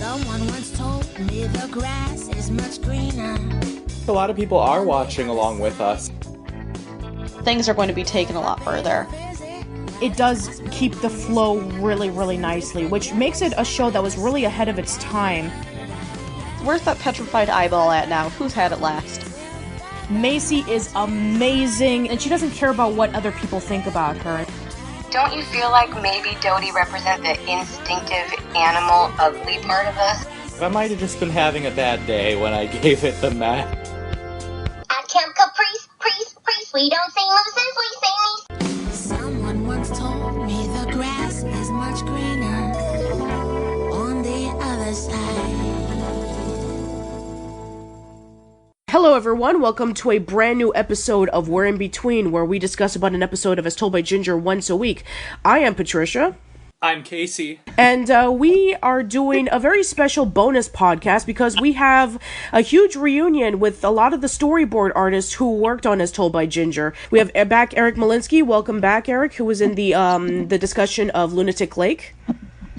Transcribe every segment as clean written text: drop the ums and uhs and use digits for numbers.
Someone once told me the grass is much greener. A lot of people are watching along with us. Things are going to be taken a lot further. It does keep the flow really, really nicely, which makes it a show that was really ahead of its time. Where's that petrified eyeball at now? Who's had it last? Macy is amazing, and she doesn't care about what other people think about her. Don't you feel like maybe Dodie represents the instinctive, animal, ugly part of us? I might have just been having a bad day when I gave it the meh. At Camp Caprice, priest, we don't sing mooses, we sing these. Someone once told me the grass is much greener on the other side. Hello everyone, welcome to a brand new episode of We're in Between, where we discuss about an episode of As Told by Ginger once a week. I am Patricia. I'm Casey. And we are doing a very special bonus podcast because we have a huge reunion with a lot of the storyboard artists who worked on As Told by Ginger. We have back Eric Molinsky. Welcome back, Eric, who was in the discussion of Lunatic Lake.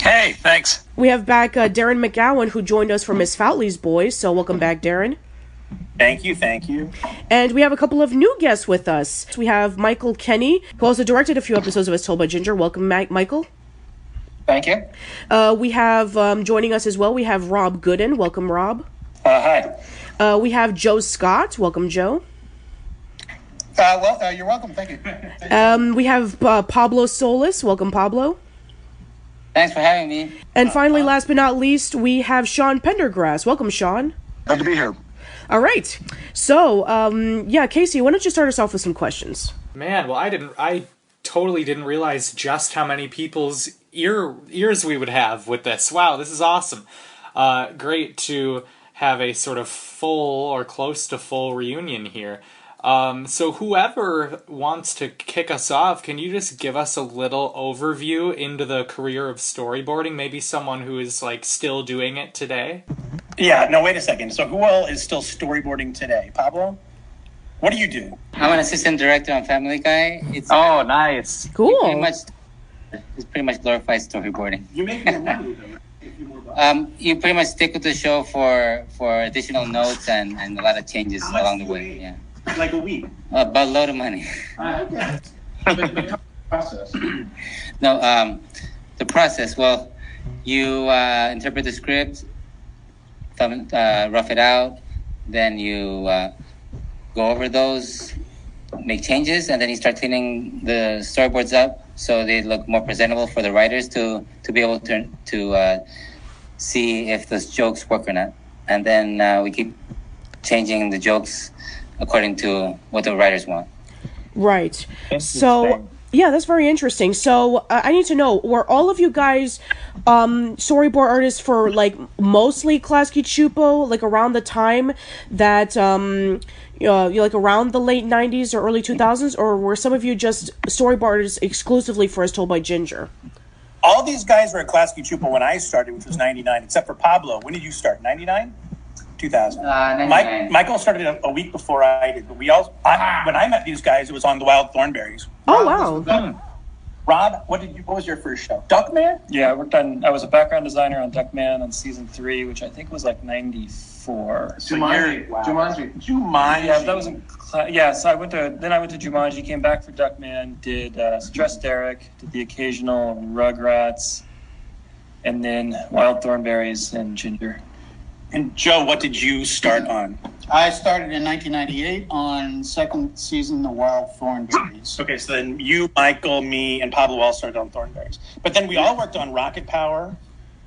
Hey, thanks. We have back Darin McGowan, who joined us from Miss Foutley's Boys. So welcome back, Darin. Thank you. And we have a couple of new guests with us. We have Michael Kenny, who also directed a few episodes of As Told by Ginger. Welcome, Michael. Thank you. We have, joining us as well, we have Rob Goodin. Welcome, Rob. Hi. We have Joe Scott. Welcome, Joe. You're welcome. Thank you. We have Pablo Solis. Welcome, Pablo. Thanks for having me. And finally, last but not least, we have Sean Pendergrass. Welcome, Sean. Glad to be here. All right. So, Casey, why don't you start us off with some questions? Man, well, I totally didn't realize just how many people's ears we would have with this. Wow, this is awesome. Great to have a sort of full or close to full reunion here. So whoever wants to kick us off, can you just give us a little overview into the career of storyboarding? Maybe someone who is still doing it today? Yeah, no, wait a second. So who all is still storyboarding today? Pablo? What do you do? I'm an assistant director on Family Guy. Oh, nice. Cool. It's pretty much glorified storyboarding. You make more money, though. You pretty much stick with the show for additional notes and a lot of changes along the way. Yeah. Like a week? About a load of money. Okay. The process. No, the process. Well, you interpret the script, rough it out, then you go over those, make changes, and then you start cleaning the storyboards up so they look more presentable for the writers to be able to see if those jokes work or not. And then we keep changing the jokes according to what the writers want. Right. So, yeah, that's very interesting. So, I need to know, were all of you guys storyboard artists for, mostly Klasky Csupo, around the time that, around the late 90s or early 2000s, or were some of you just storyboarders exclusively for As Told by Ginger? All these guys were at Klasky Csupo when I started, which was 99, except for Pablo. When did you start? 99? 2000. 99. Michael started a week before I did, but when I met these guys, it was on The Wild Thornberrys. Oh, wow. Rob, what was your first show? Duckman? Yeah, I was a background designer on Duckman on season 3, which I think was 94. Jumanji. Yeah, that was so I went to Jumanji, came back for Duckman, did Stress Derek, did the occasional Rugrats, and then Wild Thornberrys and Ginger. And Joe, what did you start on? I started in 1998 on second season of Wild Thornberrys. Okay, so then you, Michael, me, and Pablo all started on Thornberrys. But then we all worked on Rocket Power.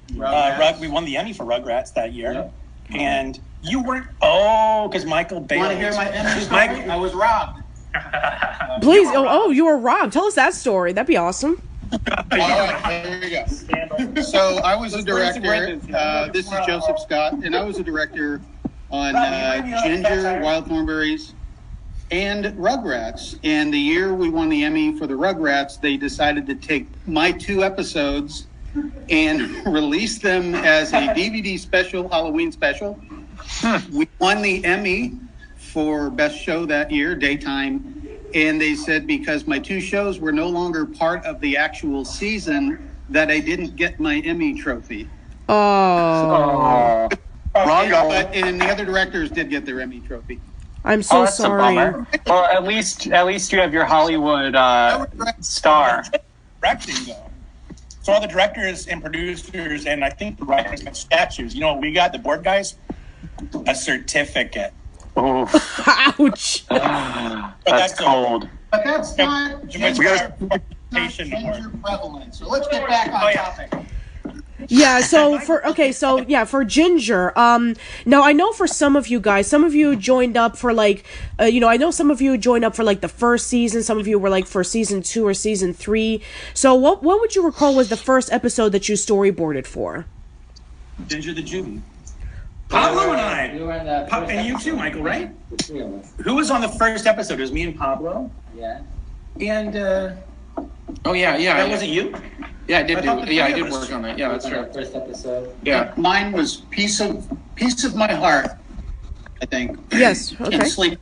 We won the Emmy for Rugrats that year. Yep. And you weren't... Oh, because Michael bailed. Want to hear my Emmy story? I was robbed. Please. You were robbed. Tell us that story. That'd be awesome. All right, there we go. So I was a director. This is Joseph Scott, and I was a director on Ginger, Wild Thornberrys, and Rugrats. And the year we won the Emmy for the Rugrats, they decided to take my 2 episodes and release them as a DVD special, Halloween special. We won the Emmy for Best Show that year, daytime. And they said because my 2 shows were no longer part of the actual season, that I didn't get my Emmy trophy. Oh. Wrong guy. But and the other directors did get their Emmy trophy. I'm so that's sorry. A bummer. Well, at least you have your Hollywood star. Directing though. So all the directors and producers and I think the writers got statues. You know what we got? The board guys? A certificate. Oh. Ouch. That's cold. But that's not gender prevalent. So let's get back on topic. Yeah, so for Ginger, now I know for some of you guys, some of you joined up for like, I know some of you joined up for like the first season, some of you were like for season 2 or season 3. So what would you recall was the first episode that you storyboarded for? Ginger the Jew. Pablo and I. And you too, Michael, right? Who was on the first episode? It was me and Pablo. Yeah. And that wasn't you? Yeah, I did work on that. Yeah, that's true. First episode. Yeah. Mine was piece of my heart, I think. Yes, okay. And sleep.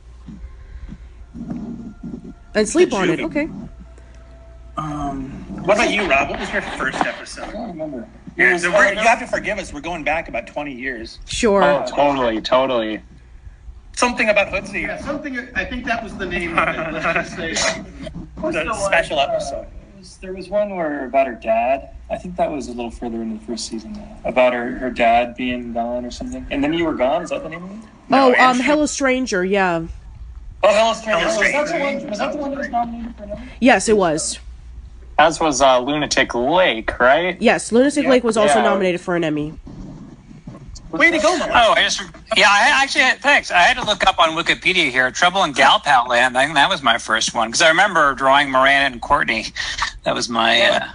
And sleep on it, okay. What about you, Rob? What was your first episode? I don't remember. Yeah, so you have to forgive us. We're going back about 20 years. Sure. Oh, totally. Something about Hoodsie. Yeah, something. I think that was the name of it. Let's just say a special episode. There was one about her dad. I think that was a little further into the first season, though. About her dad being gone or something. And then you were gone. Is that the name of it? No, Hello Stranger. Yeah. Oh, Hello Stranger. Was that the one that was nominated for an Emmy? Yes, it was. As was Lunatic Lake, right? Yes, Lunatic Lake was also nominated for an Emmy. Way to go, Mom. Oh, thanks. I had to look up on Wikipedia here. Trouble in Galpat Land. I think that was my first one because I remember drawing Miranda and Courtney. That was my.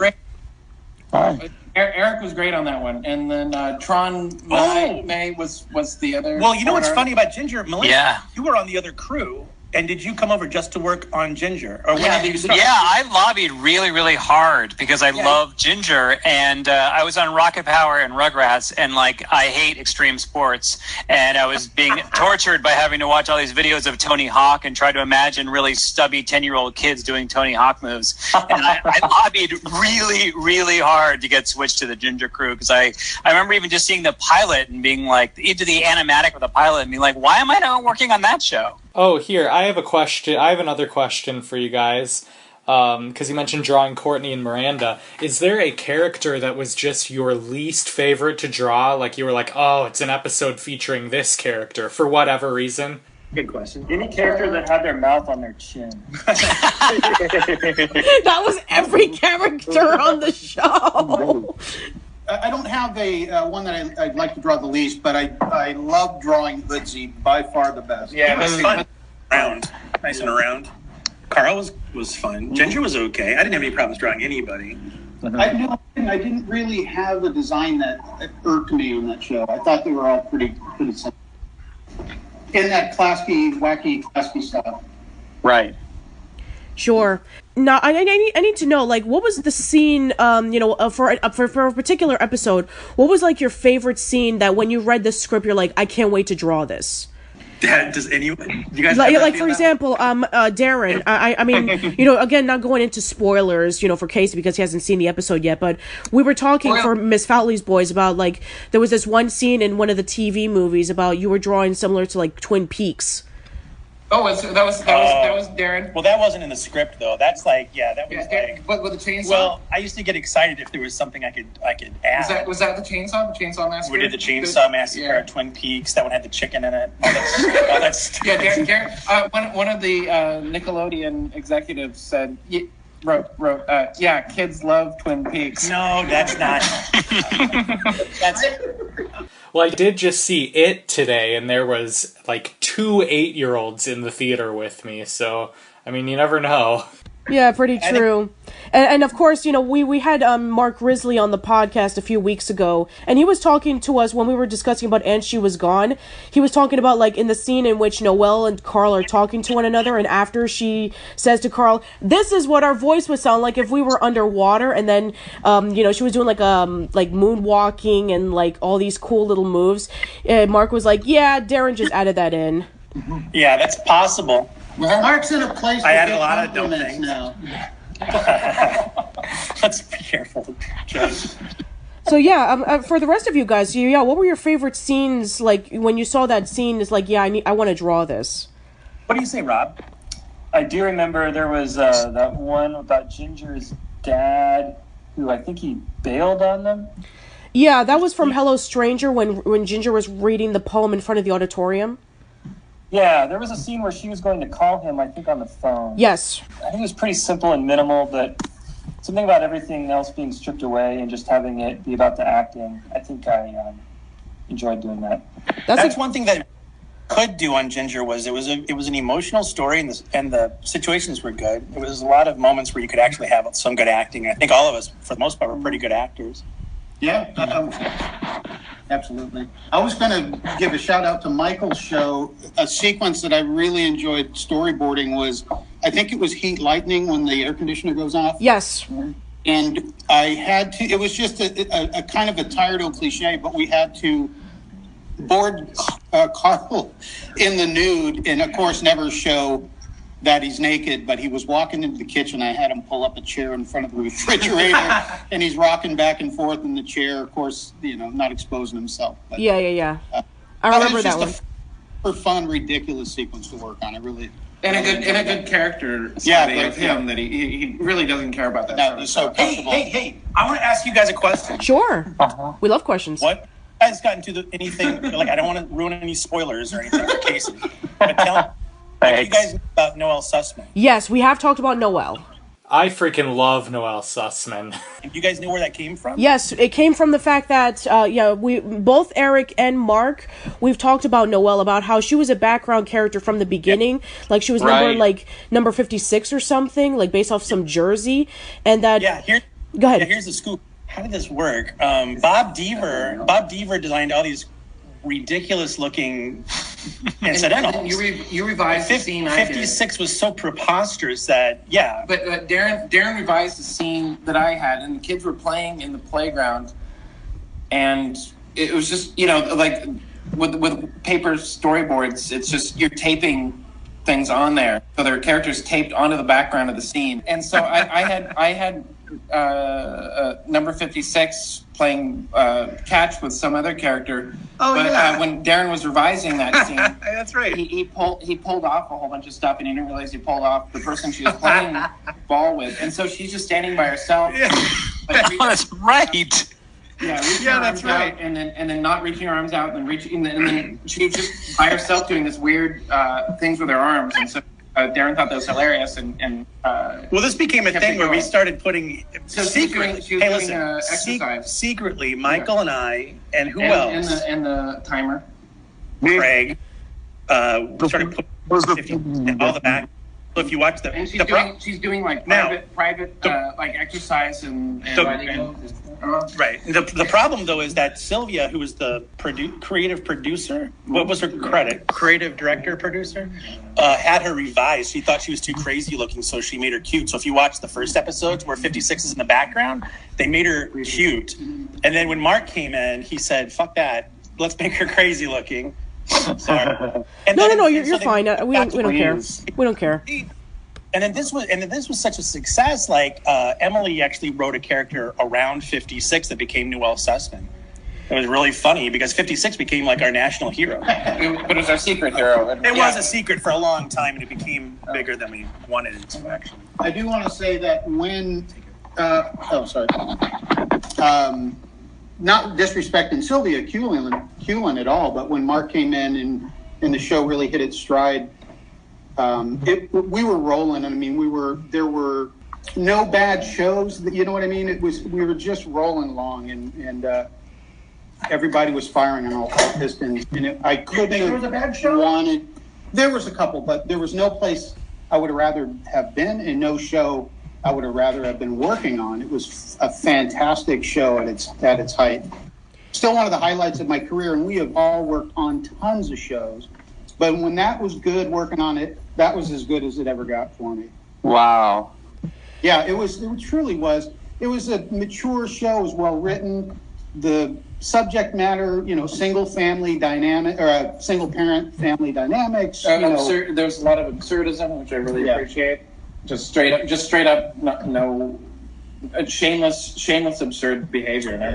Eric was great on that one, and then Tron May was the other. Well, you know what's funny about Ginger, Melissa? Yeah. You were on the other crew. And did you come over just to work on Ginger? Or when did you start? Yeah, I lobbied really, really hard because I love Ginger. And I was on Rocket Power and Rugrats. And, I hate extreme sports. And I was being tortured by having to watch all these videos of Tony Hawk and try to imagine really stubby 10-year-old kids doing Tony Hawk moves. And I lobbied really, really hard to get switched to the Ginger crew because I remember even just seeing the pilot and being into the animatic of the pilot and being like, why am I not working on that show? Oh, here, I have a question. I have another question for you guys. Because you mentioned drawing Courtney and Miranda. Is there a character that was just your least favorite to draw? Like, you were like, oh, it's an episode featuring this character, for whatever reason? Good question. Any character that had their mouth on their chin. That was every character on the show. I don't have a one that I'd like to draw the least, but I love drawing Hoodsie, by far the best. Yeah, that's fun. Nice and around. Carl was fun. Ginger was okay. I didn't have any problems drawing anybody. I didn't really have a design that irked me on that show. I thought they were all pretty simple. In that wacky Klasky stuff. Right. Sure. Now, I need to know, what was the scene, for a particular episode, what was, your favorite scene that when you read the script, you're like, I can't wait to draw this? Does anyone? You guys for example, Darin. I mean, again, not going into spoilers, for Casey because he hasn't seen the episode yet. But we were talking for Miss Fowley's Boys about there was this one scene in one of the TV movies about you were drawing similar to Twin Peaks. Oh, that was Darin. Well, that wasn't in the script though. That's that was But with the chainsaw. Well, I used to get excited if there was something I could add. Was that the chainsaw? The Chainsaw Massacre. We did the Chainsaw Massacre at Twin Peaks. That one had the chicken in it. All that stuff. Yeah, Darin. One of the Nickelodeon executives said. Wrote, kids love Twin Peaks. No, that's not. That's. Well, I did just see It today, and there was 2 8-year-olds in the theater with me. So, I mean, you never know. Yeah, pretty true. And of course, we had Mark Risley on the podcast a few weeks ago, and he was talking to us when we were discussing about And She Was Gone. He was talking about, in the scene in which Noel and Carl are talking to one another, and after she says to Carl, this is what our voice would sound like if we were underwater, and then, she was doing, moonwalking and, all these cool little moves. Mark was like, yeah, Darin just added that in. Yeah, that's possible. Well, Mark's in a place I added a lot of dumb things now. Let's be careful, Joe. So yeah, for the rest of you guys, what were your favorite scenes? Like when you saw that scene, it's like, I want to draw this. What do you say, Rob? I do remember there was that one about Ginger's dad, who I think he bailed on them. Yeah, that was from Hello Stranger when Ginger was reading the poem in front of the auditorium. Yeah, there was a scene where she was going to call him, I think, on the phone. Yes. I think it was pretty simple and minimal, but something about everything else being stripped away and just having it be about the acting. I think I enjoyed doing that. That's one thing that could do on Ginger was it was an emotional story and the situations were good. There was a lot of moments where you could actually have some good acting. I think all of us, for the most part, were pretty good actors. Yeah, absolutely. I was going to give a shout out to Michael's show. A sequence that I really enjoyed storyboarding was, I think it was Heat Lightning when the air conditioner goes off. Yes. And I had to, it was just a kind of a tired old cliche, but we had to board Carl in the nude and, of course, never show that he's naked, but he was walking into the kitchen. I had him pull up a chair in front of the refrigerator, and he's rocking back and forth in the chair, of course, not exposing himself. But, yeah. I remember that one. A fun, ridiculous sequence to work on. It really... And a good character study of him that he really doesn't care about that. No, he's so comfortable. Hey! I want to ask you guys a question. Sure. We love questions. What? You guys got into anything? Like, I don't want to ruin any spoilers or anything for Casey, but tell you guys know about Noel Sussman. Yes, we have talked about Noel. I freaking love Noel Sussman. You guys know where that came from? Yes, it came from the fact that, we both Eric and Mark, we've talked about Noel, about how she was a background character from the beginning. Yeah. Like, she was number 56 or something, like, based off some jersey. And that... Go ahead. Yeah, here's the scoop. How did this work? Bob Deaver designed all these ridiculous-looking incidentals. You revised the scene. 56 was so preposterous that, yeah. But Darin revised the scene that I had, and the kids were playing in the playground, and it was just, like with paper storyboards, it's just you're taping things on there, so there are characters taped onto the background of the scene, and so I had number 56 playing catch with some other character. When Darin was revising that scene, that's right. He pulled off a whole bunch of stuff, and he didn't realize he pulled off the person she was playing ball with, and so she's just standing by herself. Yeah. That's right. Yeah, that's right. And then not reaching her arms out, and then she was just by herself doing this weird things with her arms, and so. Darin thought that was hilarious, and well, this became a thing where we started putting secretly, Michael and I, and who else? And the timer, Craig, started putting all the back. So if you watch the, and she's doing like private like exercise and right. The problem though is that Sylvia, who was the creative producer, what was her credit? Creative director, producer, had her revised. She thought she was too crazy looking, so she made her cute. So if you watch the first episodes where 56 is in the background, they made her cute. And then when Mark came in, he said, "Fuck that, let's make her crazy looking." Sorry. No, you're fine. We don't care. We don't care. And then this was such a success. Like Emily actually wrote a character around 56 that became Noel Sussman. It was really funny because 56 became like our national hero. But it was our secret hero. It was a secret for a long time, and it became bigger than we wanted it to. Actually, I do want to say that when not disrespecting Sylvia Kulan at all, but when Mark came in and the show really hit its stride, we were rolling. I mean, there were no bad shows. You know what I mean? We were just rolling along, and everybody was firing on all pistons. And I couldn't have was a bad show? wanted. There was a couple, but there was no place I would have rather have been, and no show I would have rather have been working on. It was a fantastic show at its height. Still one of the highlights of my career, and we have all worked on tons of shows. But when that was good, working on it, that was as good as it ever got for me. Wow. Yeah, it truly was. It was a mature show. It was well written. The subject matter, single family dynamic or single parent family dynamics. There's a lot of absurdism, which I really appreciate. Just straight up, no a shameless, absurd behavior, and I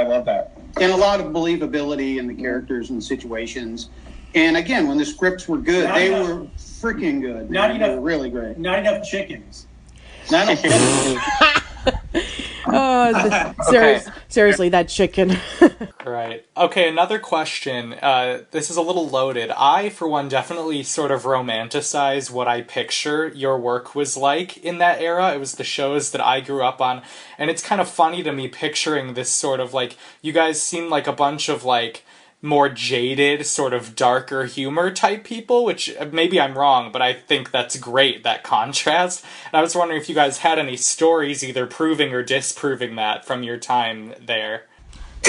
love that. And a lot of believability in the characters and the situations. And again, when the scripts were good, they were freaking good. They were really great. Not enough chickens. Not enough Seriously, that chicken. Right. Okay, another question. This is a little loaded. I, for one, definitely sort of romanticize what I picture your work was like in that era. It was the shows that I grew up on. And it's kind of funny to me picturing this sort of, like, you guys seem like a bunch of, like, more jaded, sort of darker humor type people, which maybe I'm wrong, but I think that's great, that contrast. And I was wondering if you guys had any stories either proving or disproving that from your time there.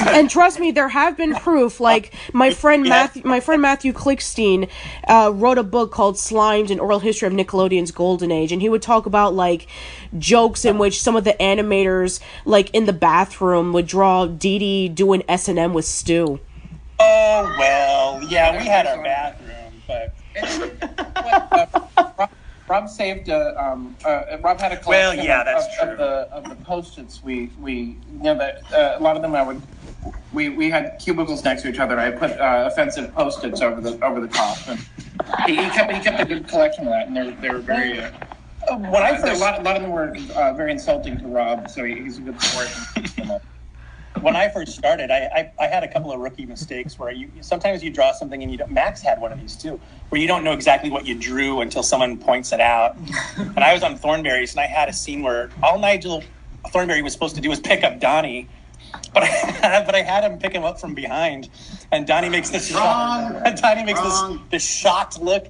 And trust me, there have been proof. Like my friend Matthew Klickstein wrote a book called Slimed: An Oral History of Nickelodeon's Golden Age, and he would talk about like jokes in which some of the animators, like in the bathroom, would draw Dee Dee doing S&M with Stu. Oh well, yeah, we had our bathroom, but Rob saved Rob had a collection of the Post-its. We that a lot of them we had cubicles next to each other. I put offensive Post-its over the top, and he kept a good collection of that, and they were very. When I first, a lot of them were very insulting to Rob, so he's a good sport. When I first started, I had a couple of rookie mistakes where sometimes you draw something and you don't. Max had one of these too, where you don't know exactly what you drew until someone points it out. And I was on Thornberrys, and I had a scene where all Nigel Thornberry was supposed to do was pick up Donnie, but I had him pick him up from behind, and Donnie makes this this shocked look.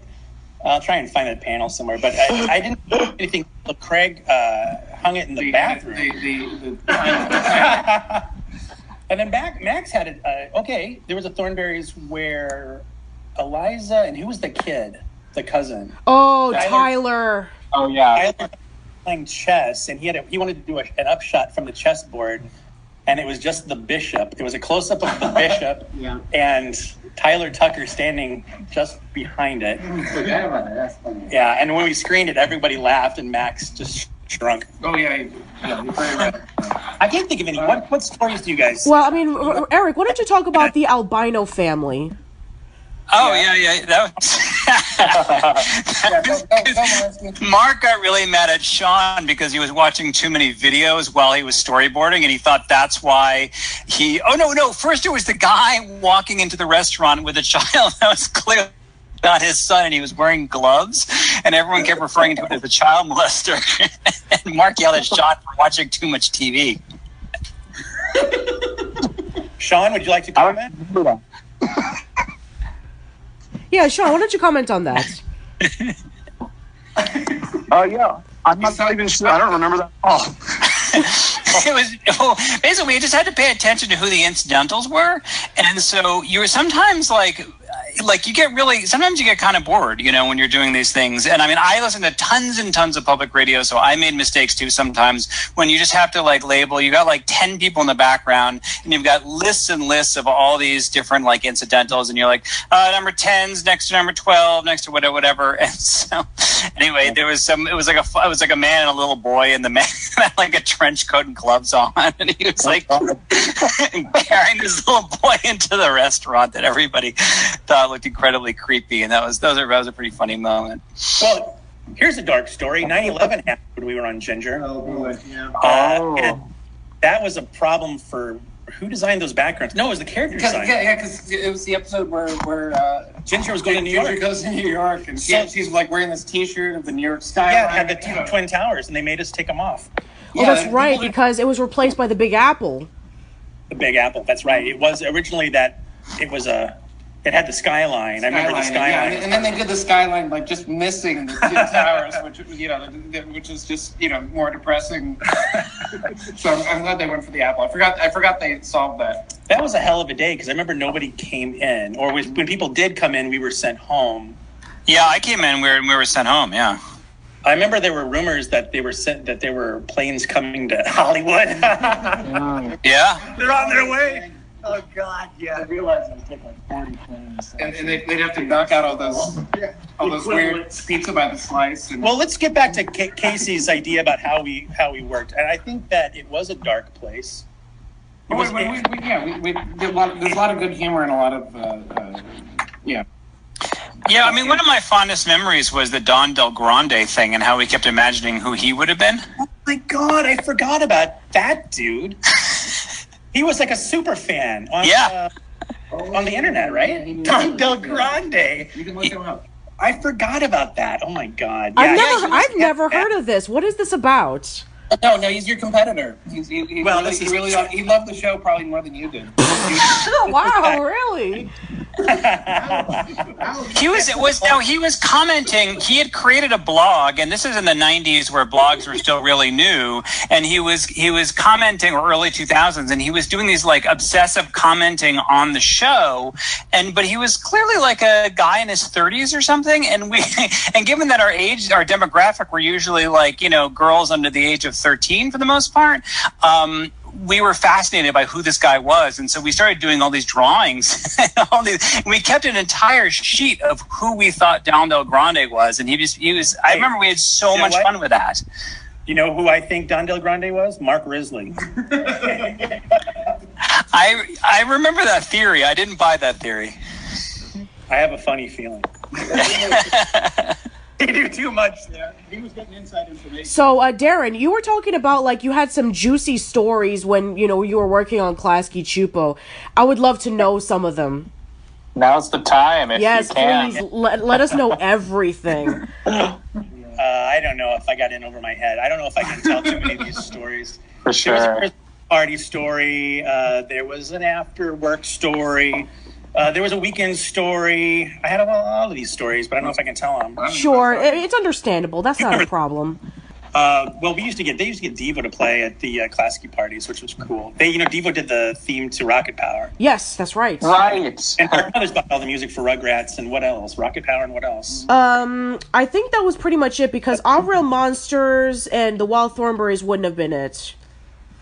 I'll try and find that panel somewhere, but I didn't do anything. Craig hung it in the bathroom. And then Max had it. There was a Thornberrys where Eliza and who was the kid, the cousin? Oh, Tyler. Oh yeah. Tyler playing chess, and he wanted to do an upshot from the chessboard, and it was just the bishop. It was a close up of the bishop, and Tyler Tucker standing just behind it. Forget about that. That's funny. Yeah, and when we screened it, everybody laughed, and Max just shrunk. Oh yeah. I can't think of any. What stories do you guys? Well, I mean, Eric, why don't you talk about the albino family? Oh yeah. That was Mark got really mad at Sean because he was watching too many videos while he was storyboarding, and he thought that's why he. Oh no! First it was the guy walking into the restaurant with a child that was clearly not his son, and he was wearing gloves, and everyone kept referring to it as a child molester. And Mark yelled at Sean for watching too much TV. Sean, would you like to comment? Yeah, Sean, why don't you comment on that? Yeah. I'm not even sure. I don't remember that. Basically, you just had to pay attention to who the incidentals were, and so you were sometimes sometimes you get kind of bored, when you're doing these things. And I mean, I listen to tons and tons of public radio, so I made mistakes too sometimes when you just have to label. You got 10 people in the background, and you've got lists and lists of all these different incidentals, and you're like, number 10's next to number 12, next to whatever. And so anyway, there was it was like a man and a little boy, and the man had a trench coat and gloves on, and he was carrying this little boy into the restaurant that everybody thought looked incredibly creepy, and that was a pretty funny moment. Well, here's a dark story. 9/11 happened when we were on Ginger. Oh boy, yeah. And that was a problem for who designed those backgrounds. No, it was the character design. Because it was the episode where Ginger was going to New York. Ginger goes to New York, and she's wearing this T-shirt of the New York skyline. Yeah, it had the Twin Towers, and they made us take them off. Oh, that's right, because it was replaced by the Big Apple. The Big Apple, that's right. It was originally it had the skyline. I remember the skyline. Yeah, and then they did the skyline just missing the two towers, which is just more depressing. So I'm glad they went for the Apple. I forgot they solved that. That was a hell of a day because I remember nobody came in, or when people did come in, we were sent home. Yeah, I came in. We were sent home. Yeah. I remember there were rumors that there were planes coming to Hollywood. Yeah, they're on their way. Oh God, yeah. I realized it would take like 40 frames. And they'd have to knock out all those weird pizza by the slice. And... Well, let's get back to Casey's idea about how we worked, and I think that it was a dark place. There's a lot of good humor and a lot of yeah. Yeah, I mean, one of my fondest memories was the Don Del Grande thing and how we kept imagining who he would have been. Oh my God, I forgot about that dude. He was like a super fan on the internet, right? Don Del Grande. You can look him up. I forgot about that. Oh my God. Yeah, I've never heard of this. What is this about? No, he's your competitor. He loved the show probably more than you did. Wow, really? He was commenting. He had created a blog, and this is in the 90s where blogs were still really new. And he was commenting, or early 2000s, and he was doing these like obsessive commenting on the show. But he was clearly like a guy in his 30s or something. And given that our age, our demographic, were usually like girls under the age of 13 for the most part. We were fascinated by who this guy was, and so we started doing all these drawings. We kept an entire sheet of who we thought Don Del Grande was, and he was. I remember we had so much fun with that. You know who I think Don Del Grande was? Mark Risley. I remember that theory. I didn't buy that theory. I have a funny feeling. He knew too much there. He was getting inside information. So, Darin, you were talking about, like, you had some juicy stories when, you were working on Klasky Csupo. I would love to know some of them. Now's the time, if you can. Please, let us know everything. I don't know if I got in over my head. I don't know if I can tell too many of these stories. For sure. There was a Christmas party story. There was an after-work story. There was a weekend story. I had all of these stories, but I don't know if I can tell them. Sure, it's understandable. That's not a problem. Well, they used to get Devo to play at the Klasky parties, which was cool. Devo did the theme to Rocket Power. Yes, that's right. Right. And Mark Mothers bought all the music for Rugrats and what else? Rocket Power and what else? I think that was pretty much it because All Real Monsters and the Wild Thornberrys wouldn't have been it.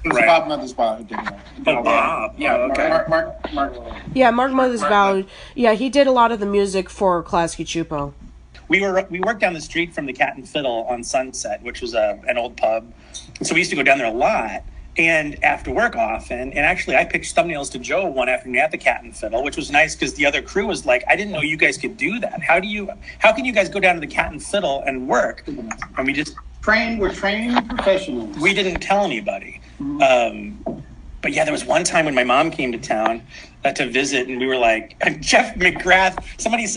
It was Bob Mothersbaugh who did that. Oh, Bob. Yeah, okay. Mark. Yeah, Mark Mothersbaugh. Yeah, he did a lot of the music for Klasky Csupo. We worked down the street from the Cat and Fiddle on Sunset, which was an old pub. And so we used to go down there a lot. And after work often, and actually I pitched thumbnails to Joe one afternoon at the Cat and Fiddle, which was nice because the other crew was like, I didn't know you guys could do that. How can you guys go down to the Cat and Fiddle and work? And we just... We're training professionals. We didn't tell anybody. But yeah, there was one time when my mom came to town to visit, and we were like, Jeff McGrath.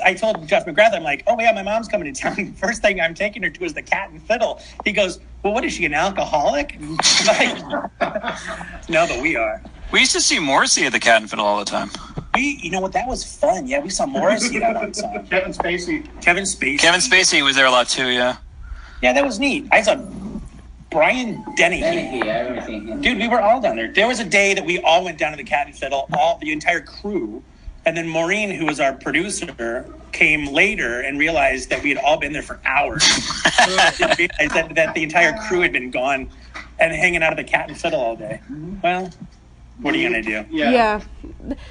I told Jeff McGrath, I'm like, oh yeah, my mom's coming to town. First thing I'm taking her to is the Cat and Fiddle. He goes, well, what is she, an alcoholic? No, but we are. We used to see Morrissey at the Cat and Fiddle all the time. You know what? That was fun. Yeah, we saw Morrissey that one time. Kevin Spacey. Kevin Spacey was there a lot too. Yeah. Yeah, that was neat. I saw Brian Dennehy. Dude, we were all down there. There was a day that we all went down to the Cat and Fiddle, the entire crew. And then Maureen, who was our producer, came later and realized that we had all been there for hours. that the entire crew had been gone and hanging out at the Cat and Fiddle all day. Well, what are you going to do? Yeah.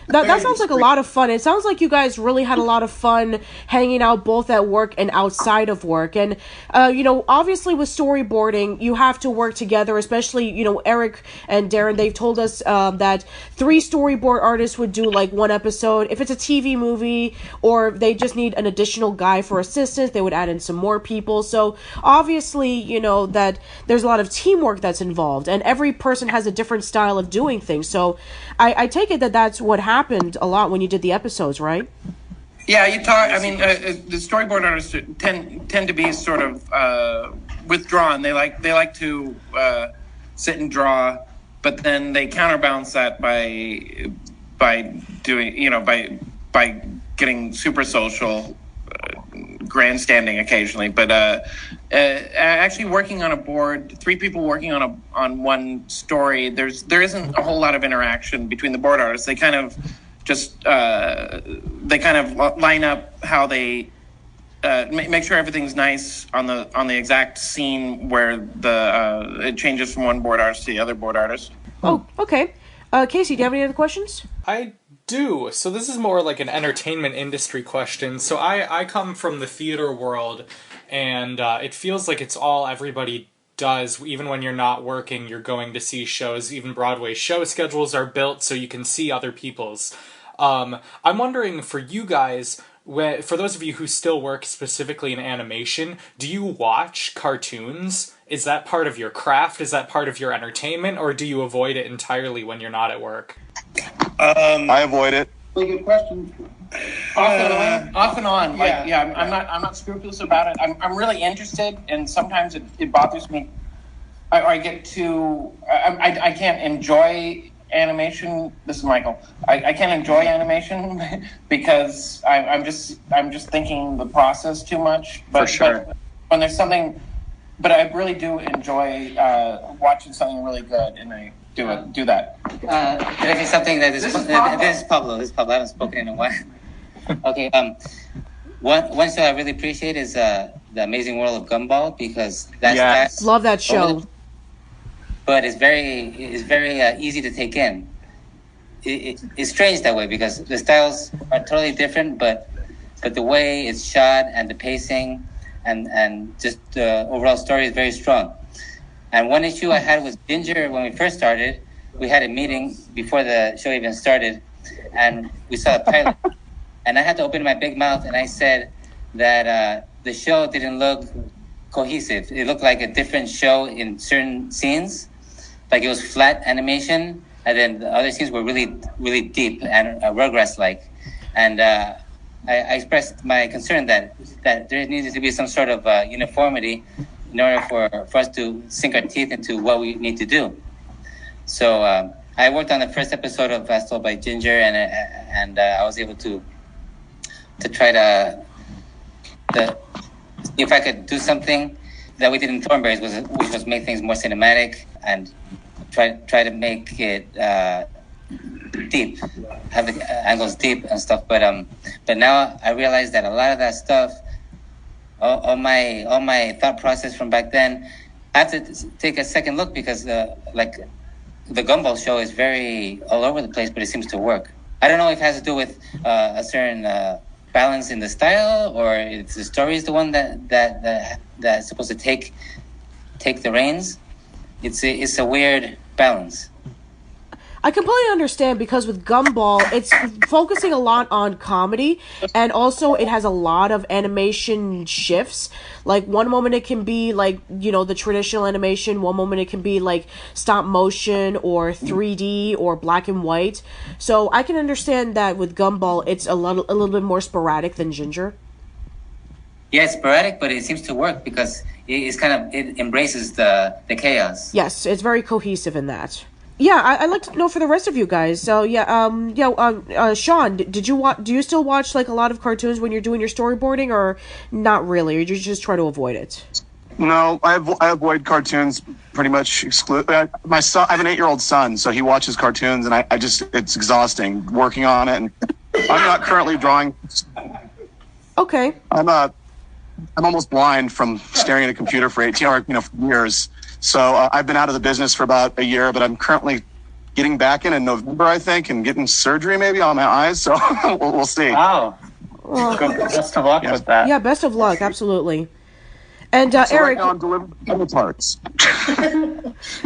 That sounds like a lot of fun. It sounds like you guys really had a lot of fun hanging out both at work and outside of work. And, obviously with storyboarding, you have to work together, especially, Eric and Darin. They've told us that 3 storyboard artists would do like one episode. If it's a TV movie or they just need an additional guy for assistance, they would add in some more people. So obviously, that there's a lot of teamwork that's involved and every person has a different style of doing things. So I take it that that's what happened a lot when you did the episodes, right? Yeah, the storyboard artists tend to be sort of withdrawn. They like to sit and draw, but then they counterbalance that by doing by getting super social, grandstanding occasionally. But actually working on a board, 3 people working on one story, there isn't a whole lot of interaction between the board artists. They kind of just line up how they make sure everything's nice on the exact scene where it changes from one board artist to the other board artist. Oh, okay. Casey, do you have any other questions? I do. So this is more like an entertainment industry question. So I come from the theater world, and it feels like it's all everybody does. Even when you're not working, you're going to see shows. Even Broadway show schedules are built so you can see other people's. I'm wondering for you guys, for those of you who still work specifically in animation, do you watch cartoons? Is that part of your craft? Is that part of your entertainment? Or do you avoid it entirely when you're not at work? I avoid it. Really good question. Off and on. I'm not scrupulous about it. I'm really interested, and sometimes it bothers me. I get too. I can't enjoy animation. This is Michael. I can't enjoy animation because I'm just thinking the process too much. But, For sure. But when there's something, but I really do enjoy watching something really good, and I do that. Can I say something that this is Pablo. This is Pablo. I haven't spoken in a while. Okay. One show I really appreciate is The Amazing World of Gumball, because that's love that show. But it's very easy to take in. It's strange that way because the styles are totally different, but the way it's shot and the pacing and just the overall story is very strong. And one issue I had with Ginger when we first started, we had a meeting before the show even started, and we saw the pilot. And I had to open my big mouth, and I said that the show didn't look cohesive. It looked like a different show in certain scenes. Like it was flat animation, and then the other scenes were really, really deep and Rugrats-like. And I expressed my concern that there needed to be some sort of uniformity in order for us to sink our teeth into what we need to do. So I worked on the first episode of As Told by Ginger, and I was able to try to if I could do something that we did in Thornberrys, which was make things more cinematic and try to make it deep, have the angles deep and stuff. But now I realize that a lot of that stuff, all my thought process from back then, I have to take a second look because like the Gumball show is very all over the place, but it seems to work. I don't know if it has to do with a certain balance in the style, or if the story is the one that's supposed to take the reins. It's a weird balance. I completely understand, because with Gumball, it's focusing a lot on comedy, and also it has a lot of animation shifts. Like, one moment it can be, like, you know, the traditional animation, one moment it can be, like, stop motion, or 3D, or black and white. So I can understand that with Gumball, it's a little bit more sporadic than Ginger. Yeah, it's sporadic, but it seems to work because it embraces the chaos. Yes, it's very cohesive in that. Yeah, I'd like to know for the rest of you guys. So Sean, do you still watch like a lot of cartoons when you're doing your storyboarding, or not really, or you just try to avoid it? No, I avoid cartoons pretty much exclusively. My son, I have an 8-year-old son, so he watches cartoons, and it's exhausting working on it. And I'm not currently drawing. Okay. I'm almost blind from staring at a computer for 18 years. So I've been out of the business for about a year, but I'm currently getting back in November, I think, and getting surgery maybe on my eyes. So we'll see. Wow. Well, best of luck with that. Yeah, best of luck, absolutely. And so Eric, right now I'm delivering parts.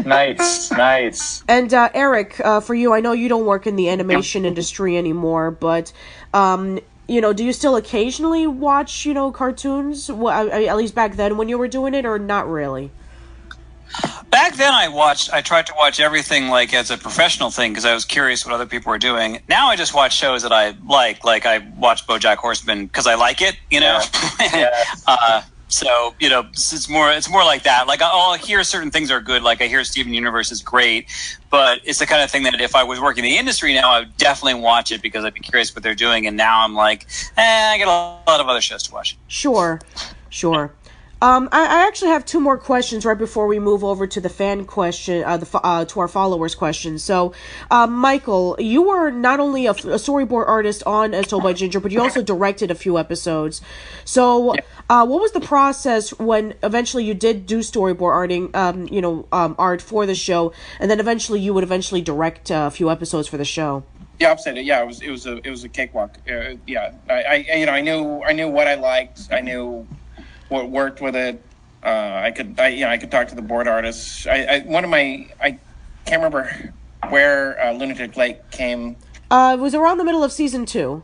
Nice. And Eric, for you, I know you don't work in the animation industry anymore, but do you still occasionally watch cartoons? At least back then when you were doing it, or not really? Back then I tried to watch everything like as a professional thing because I was curious what other people were doing. Now I just watch shows that I like I watch BoJack Horseman because I like it, Yeah. So, it's more like that. Like I'll hear certain things are good. Like I hear Steven Universe is great, but it's the kind of thing that if I was working in the industry now, I would definitely watch it because I'd be curious what they're doing. And now I'm like, I got a lot of other shows to watch. Sure. I actually have two more questions right before we move over to the fan question, to our followers' questions. So, Michael, you were not only a storyboard artist on As Told by Ginger, but you also directed a few episodes. So, what was the process when eventually you did do storyboard art for the show, and then eventually you would direct a few episodes for the show? Yeah, I've said it. Yeah, it was a cakewalk. I knew what I liked. I knew what worked with it. I could talk to the board artists. I can't remember where Lunatic Lake came. It was around the middle of season 2.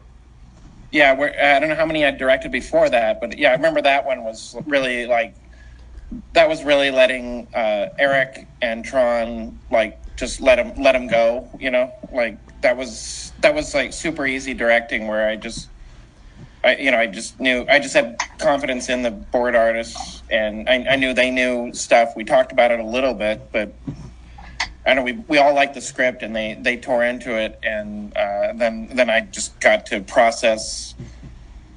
Yeah, I don't know how many I directed before that, but yeah, I remember that one was really letting Eric and Tron just let him go. That was like super easy directing where I just had confidence in the board artists, and I knew they knew stuff. We talked about it a little bit, but I know we all liked the script, and they tore into it, and then I just got to process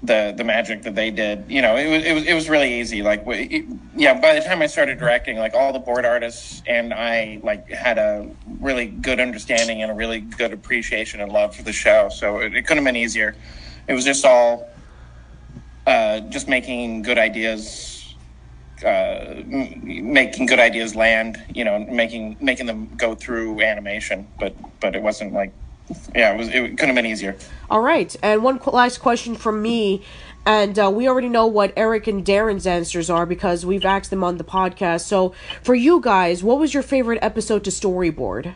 the magic that they did. It was really easy. By the time I started directing, all the board artists and I had a really good understanding and a really good appreciation and love for the show. So it couldn't have been easier. It was just all just making good ideas, making good ideas land. Making them go through animation. But it wasn't it couldn't have been easier. All right, and one last question from me, and we already know what Eric and Darin's answers are because we've asked them on the podcast. So for you guys, what was your favorite episode to storyboard?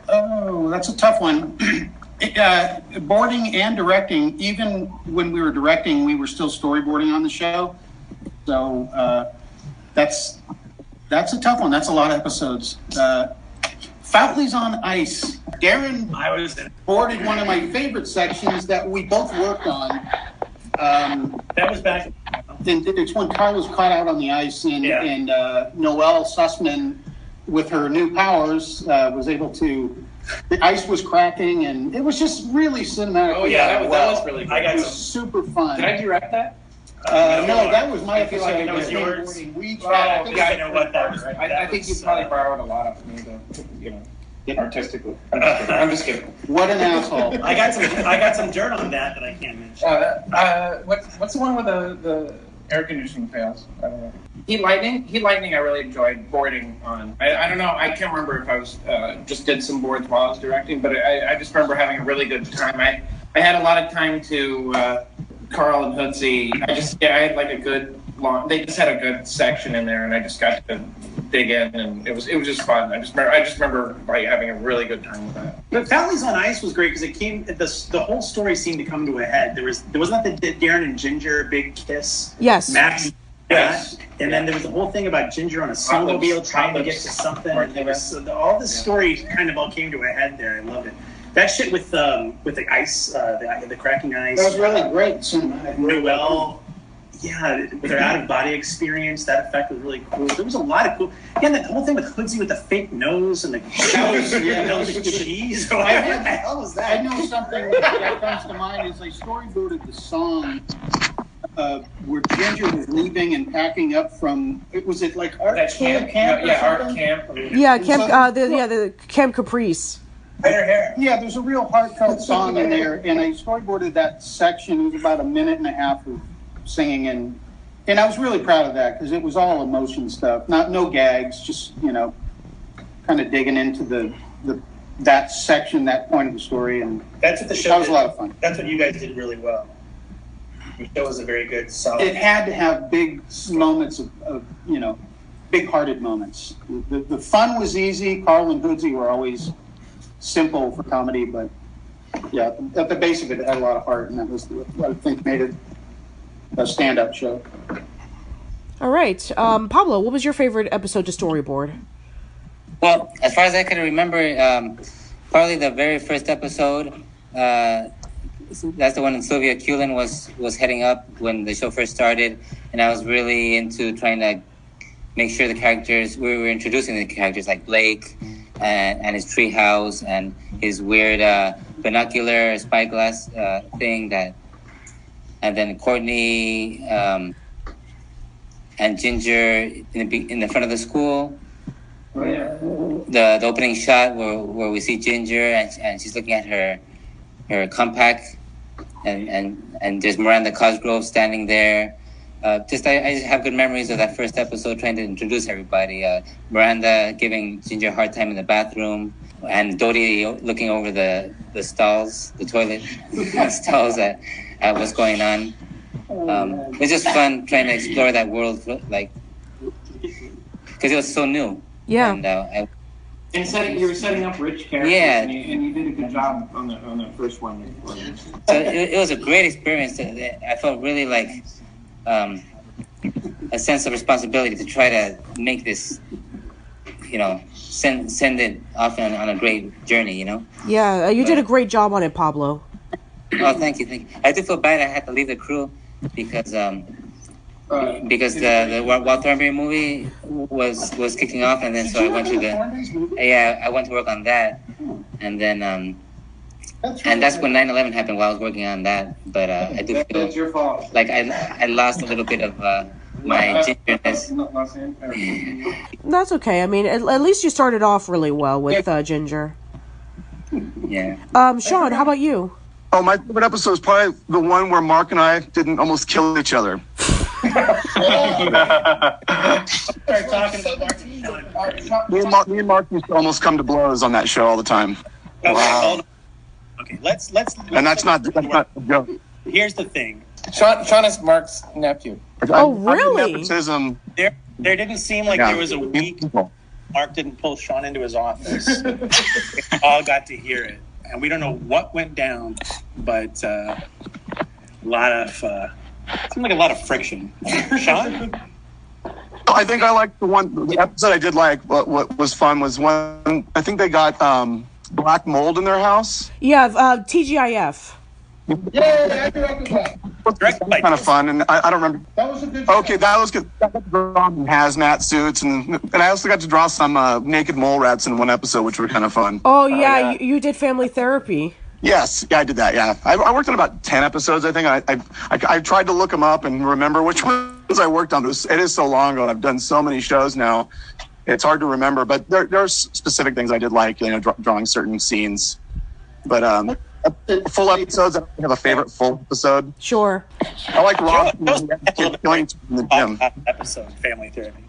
Oh, that's a tough one. Boarding and directing, even when we were directing, we were still storyboarding on the show. So that's a tough one. That's a lot of episodes. Foutley's on Ice. Darin boarded one of my favorite sections that we both worked on. That was back. It's when Carl was caught out on the ice, and Noel Sussman, with her new powers, was able to. The ice was cracking, and it was just really cinematic. Oh yeah, that was really good. It was super fun. Did I direct that? No, that was my episode. That was yours. I know what that was. I think you probably borrowed a lot of me, artistically. I'm just kidding. What an asshole! I got some dirt on that I can't mention. What's the one with the air conditioning fails? I don't know. Heat Lightning. I really enjoyed boarding on. I don't know. I can't remember if I was just did some boards while I was directing, but I just remember having a really good time. I had a lot of time to. Carl and Hoodsie, I had a good they just had a good section in there, and I just got to dig in, and it was just fun. I just remember having a really good time with that. But Foutley's on Ice was great because the whole story seemed to come to a head. There wasn't the Darin and Ginger big kiss. Yes. Max. Yes. And then there was the whole thing about Ginger on a snowmobile trying to get to something. All this story kind of all came to a head there. I loved it. That shit with the ice, the cracking ice. That was really great. Noel, with her out-of-body experience, that effect was really cool. There was a lot of cool. Yeah, and the whole thing with Hoodsie with the fake nose and the cheese. I know something that comes to mind is they storyboarded the song where Ginger was leaving and packing up from. Was it like art camp? Art camp. Yeah, camp. The Camp Caprice. Yeah, there's a real heartfelt song in there, and I storyboarded that section. It was about a minute and a half of singing, and I was really proud of that because it was all emotion stuff, no gags, just kind of digging into that section, that point of the story, and that's what the show. That was a lot of fun. That's what you guys did really well. The show was a very good, solid. It had to have big moments of big-hearted moments. The fun was easy. Carl and Hoodsie were always simple for comedy, but yeah, at the base of it, it had a lot of heart, and that was what I think made it a stand-up show. All right, Pablo, what was your favorite episode to storyboard? Well, as far as I can remember, probably the very first episode. That's the one when Sylvia Cullen was heading up when the show first started, and I was really into trying to make sure the characters, we were introducing the characters like Blake and his treehouse and his weird binocular spyglass thing and then Courtney, and Ginger in the front of the school. Oh, yeah. The opening shot where we see Ginger and she's looking at her compact, and there's Miranda Cosgrove standing there. I just have good memories of that first episode trying to introduce everybody. Miranda giving Ginger a hard time in the bathroom, and Dodie looking over the stalls, the toilet stalls at what's going on. It's just fun trying to explore that world, like, because it was so new. Yeah. And you were setting up rich characters, yeah. and you did a good job on the first one. So it was a great experience. I felt really like a sense of responsibility to try to make this, send it off on a great journey, Yeah, you did a great job on it, Pablo. Oh, thank you. I did feel bad I had to leave the crew because the Walt Thornberry movie was kicking off, and then so I went to work on that, and then and that's when 9/11 happened while I was working on that. But I do feel that's your fault. Like I lost a little bit of my gingerness. That's okay. I mean, at least you started off really well with Ginger. Yeah. Sean, how about you? Oh, my favorite episode is probably the one where Mark and I didn't almost kill each other. Me and Mark used to almost come to blows on that show all the time. Wow. Okay, let's. And that's not a joke. Here's the thing. Sean is Mark's nephew. Oh, really? Nepotism. There didn't seem like there was a week Mark didn't pull Sean into his office. We all got to hear it, and we don't know what went down, but a lot of seemed like a lot of friction. Sean? I think I liked the episode I did like. What was fun was when I think they got black mold in their house. Yeah, TGIF. Yeah, I directed that. Kind of fun, and I don't remember. That was a good. Okay, that was good. I got to draw in hazmat suits, and I also got to draw some naked mole rats in one episode, which were kind of fun. Oh yeah, you did family therapy. Yes, yeah, I did that. Yeah, I worked on about 10 episodes, I think. I tried to look them up and remember which ones I worked on. It is so long ago, and I've done so many shows now. It's hard to remember, but there are specific things I did like, drawing certain scenes. But full episodes, I don't have a favorite full episode. Sure. I like Rob killing in the gym. Episode, family therapy.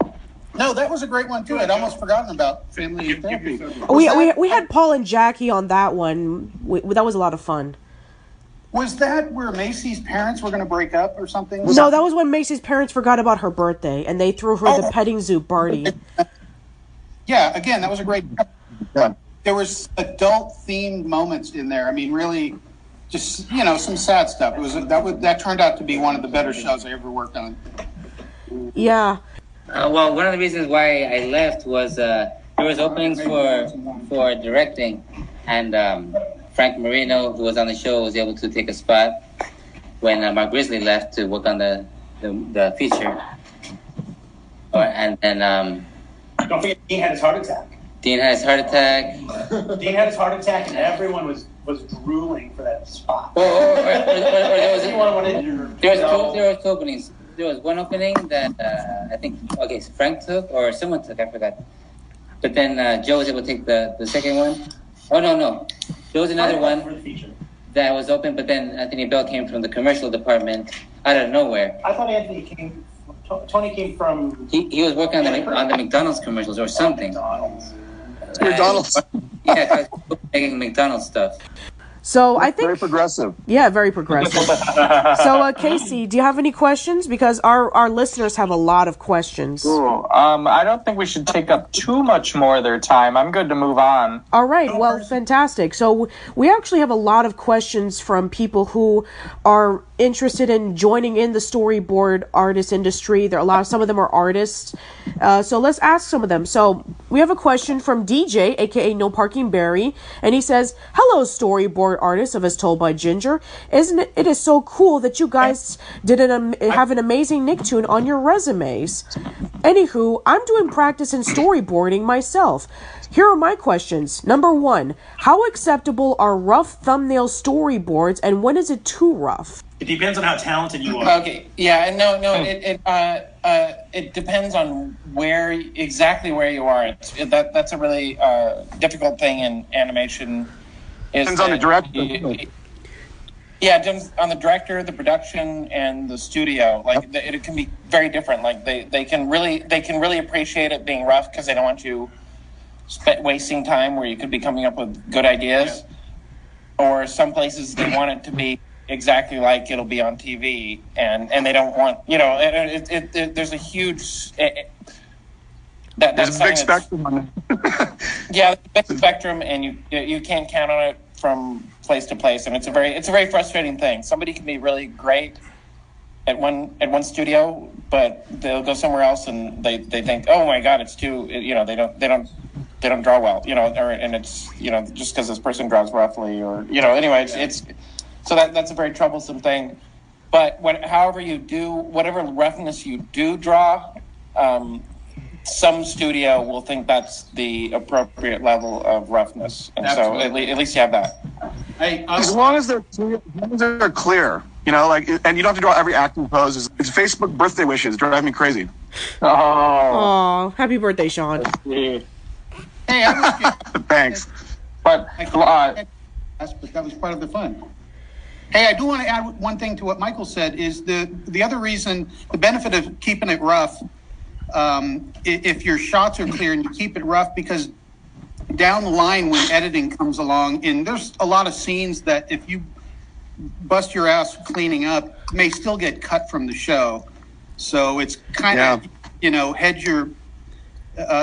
No, that was a great one too. I'd almost forgotten about family therapy. We had Paul and Jackie on that one. That was a lot of fun. Was that where Macy's parents were going to break up or something? No, that was when Macy's parents forgot about her birthday and they threw her the petting zoo party. Yeah, again, that was a great. Yeah. There was adult-themed moments in there. I mean, really, just some sad stuff. It was that turned out to be one of the better shows I ever worked on. Yeah. Well, one of the reasons why I left was there was openings for directing, and Frank Marino, who was on the show, was able to take a spot when Mark Grizzly left to work on the feature. And then don't forget, Dean had his heart attack. Dean had his heart attack, and everyone was drooling for that spot. There was two openings. There was one opening that I think Frank took or someone took, I forgot. But then Joe was able to take the second one. Oh no, there was another one that was open, but then Anthony Bell came from the commercial department out of nowhere. I thought Tony came from. He was working on the McDonald's commercials or something. McDonald's. Yeah, making McDonald's stuff. So I think very progressive. Yeah, very progressive. So Casey, do you have any questions? Because our listeners have a lot of questions. Cool. I don't think we should take up too much more of their time. I'm good to move on. All right. Well, fantastic. So we actually have a lot of questions from people who are interested in joining in the storyboard artist industry. Some of them are artists. So let's ask some of them. So we have a question from DJ, aka No Parking Barry, and he says, "Hello, storyboard artists of As Told by Ginger. Isn't it is so cool that you guys have an amazing Nicktoon on your resumes. Anywho, I'm doing practice in storyboarding myself. Here are my questions. Number 1, how acceptable are rough thumbnail storyboards, and when is it too rough?" It depends on how talented you are. Okay. Yeah. No. it depends on exactly where you are. That's a really difficult thing in animation. Depends on the director. Yeah, it depends on the director, the production, and the studio. Like it can be very different. Like they can really appreciate it being rough because they don't want you wasting time where you could be coming up with good ideas. Yeah. Or some places they want it to be exactly like it'll be on TV, and they don't want there's a huge there's a big spectrum on it. Yeah, big spectrum, and you can't count on it from place to place, and it's a very frustrating thing. Somebody can be really great at one studio, but they'll go somewhere else and they think, oh my god, it's too they don't draw well, and it's just because this person draws roughly, or anyway, it's so that's a very troublesome thing. But however you do, whatever roughness you do draw, some studio will think that's the appropriate level of roughness, and so at least you have that. As long as they're clear, and you don't have to draw every acting pose. It's Facebook birthday wishes drive me crazy. Oh, happy birthday, Sean. Hey, thanks. But that was part of the fun. Hey, I do want to add one thing to what Michael said. Is the other reason, the benefit of keeping it rough, if your shots are clear and you keep it rough, because down the line when editing comes along, and there's a lot of scenes that if you bust your ass cleaning up may still get cut from the show. So it's kind of hedge your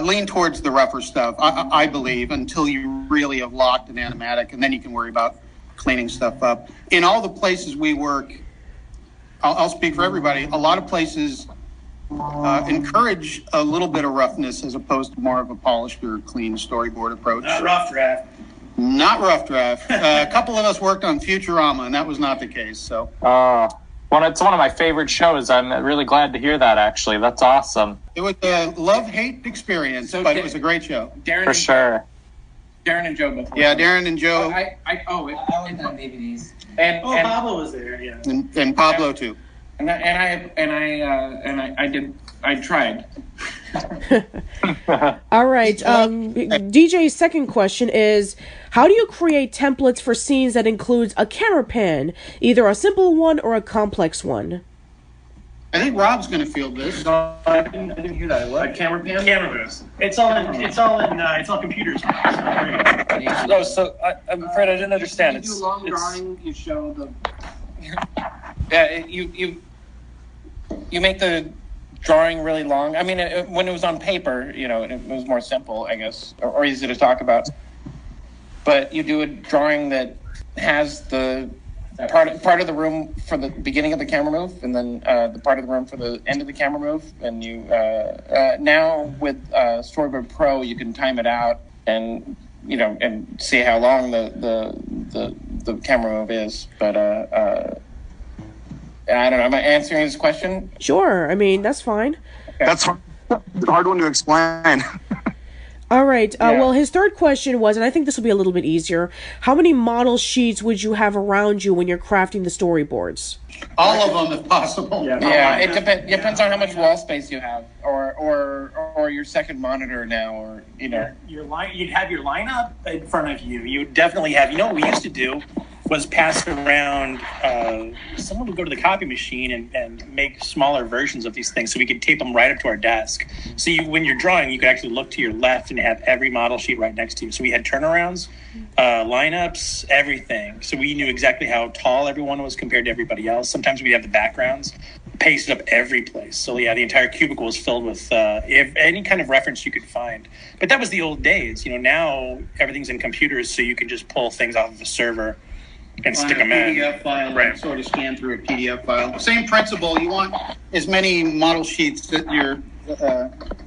lean towards the rougher stuff, I believe, until you really have locked an animatic, and then you can worry about cleaning stuff up. In all the places we work, I'll speak for everybody, a lot of places encourage a little bit of roughness as opposed to more of a polished or clean storyboard approach. Not rough draft. Not rough draft. A couple of us worked on Futurama, and that was not the case. So, it's one of my favorite shows. I'm really glad to hear that. Actually, that's awesome. It was a love-hate experience, but it was a great show. For sure. Darin and Joe both. Yeah, Darin and Joe. I went on DVDs. And Pablo was there. Yeah. And Pablo too. I tried. All right. DJ's second question is, how do you create templates for scenes that includes a camera pan, either a simple one or a complex one? I think Rob's going to field this. I didn't hear that. What? A camera pan? Camera pans. It's all computers. No, so I'm afraid I didn't understand. You do long drawing. You show the. Yeah, you make the drawing really long. I mean, when it was on paper, it was more simple, I guess, or easy to talk about. But you do a drawing that has the part of the room for the beginning of the camera move, and then the part of the room for the end of the camera move. And you now with Storyboard Pro, you can time it out and and see how long the camera move is. But I don't know. Am I answering his question? Sure. I mean, that's fine. Okay. That's a hard one to explain. All right. Well, his third question was, and I think this will be a little bit easier, how many model sheets would you have around you when you're crafting the storyboards? All of them, if possible. Yeah, it depends on how much wall space you have, or your second monitor now, or you'd have your lineup in front of you. You would definitely have. What we used to do was pass around. Someone would go to the copy machine and make smaller versions of these things, so we could tape them right up to our desk. So when you're drawing, you could actually look to your left and have every model sheet right next to you. So we had turnarounds, lineups, everything. So we knew exactly how tall everyone was compared to everybody else. Sometimes we'd have the backgrounds pasted up every place. So the entire cubicle was filled with any kind of reference you could find. But that was the old days. Now everything's in computers, so you can just pull things off of a server and stick them in. PDF file, right. Sort of scan through a PDF file. Same principle. You want as many model sheets at your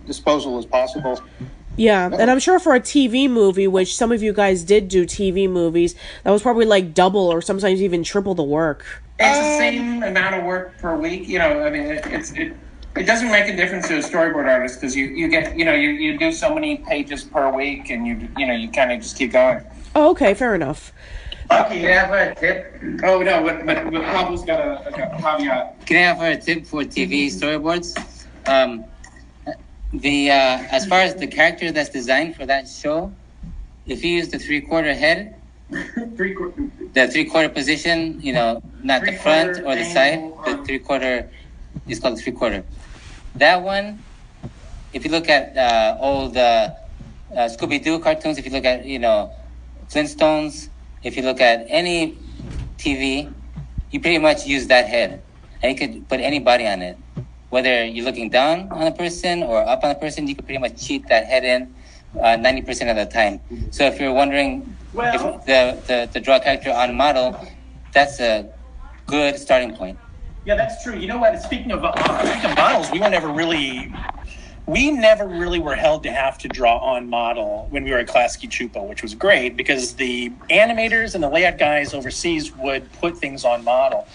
disposal as possible. Yeah, and I'm sure for a TV movie, which some of you guys did do TV movies, that was probably like double or sometimes even triple the work. It's the same amount of work per week. I mean, it doesn't make a difference to a storyboard artist because you get you do so many pages per week, and you kind of just keep going. Oh, okay, fair enough. Okay, can I have a tip? Oh no, but Pablo's got a caveat. Can I have a tip for TV storyboards? As far as the character that's designed for that show, if you use the 3/4 head, the 3/4 position, not the front or the side, the 3/4 is called 3/4. That one, if you look at old Scooby-Doo cartoons, if you look at Flintstones, if you look at any TV, you pretty much use that head, and you could put any body on it. Whether you're looking down on a person or up on a person, you can pretty much cheat that head in 90% of the time. So if you're wondering if the draw character on model, that's a good starting point. Yeah, that's true. You know what? Speaking of models, we never really were held to have to draw on model when we were at Klasky Csupo, which was great because the animators and the layout guys overseas would put things on model.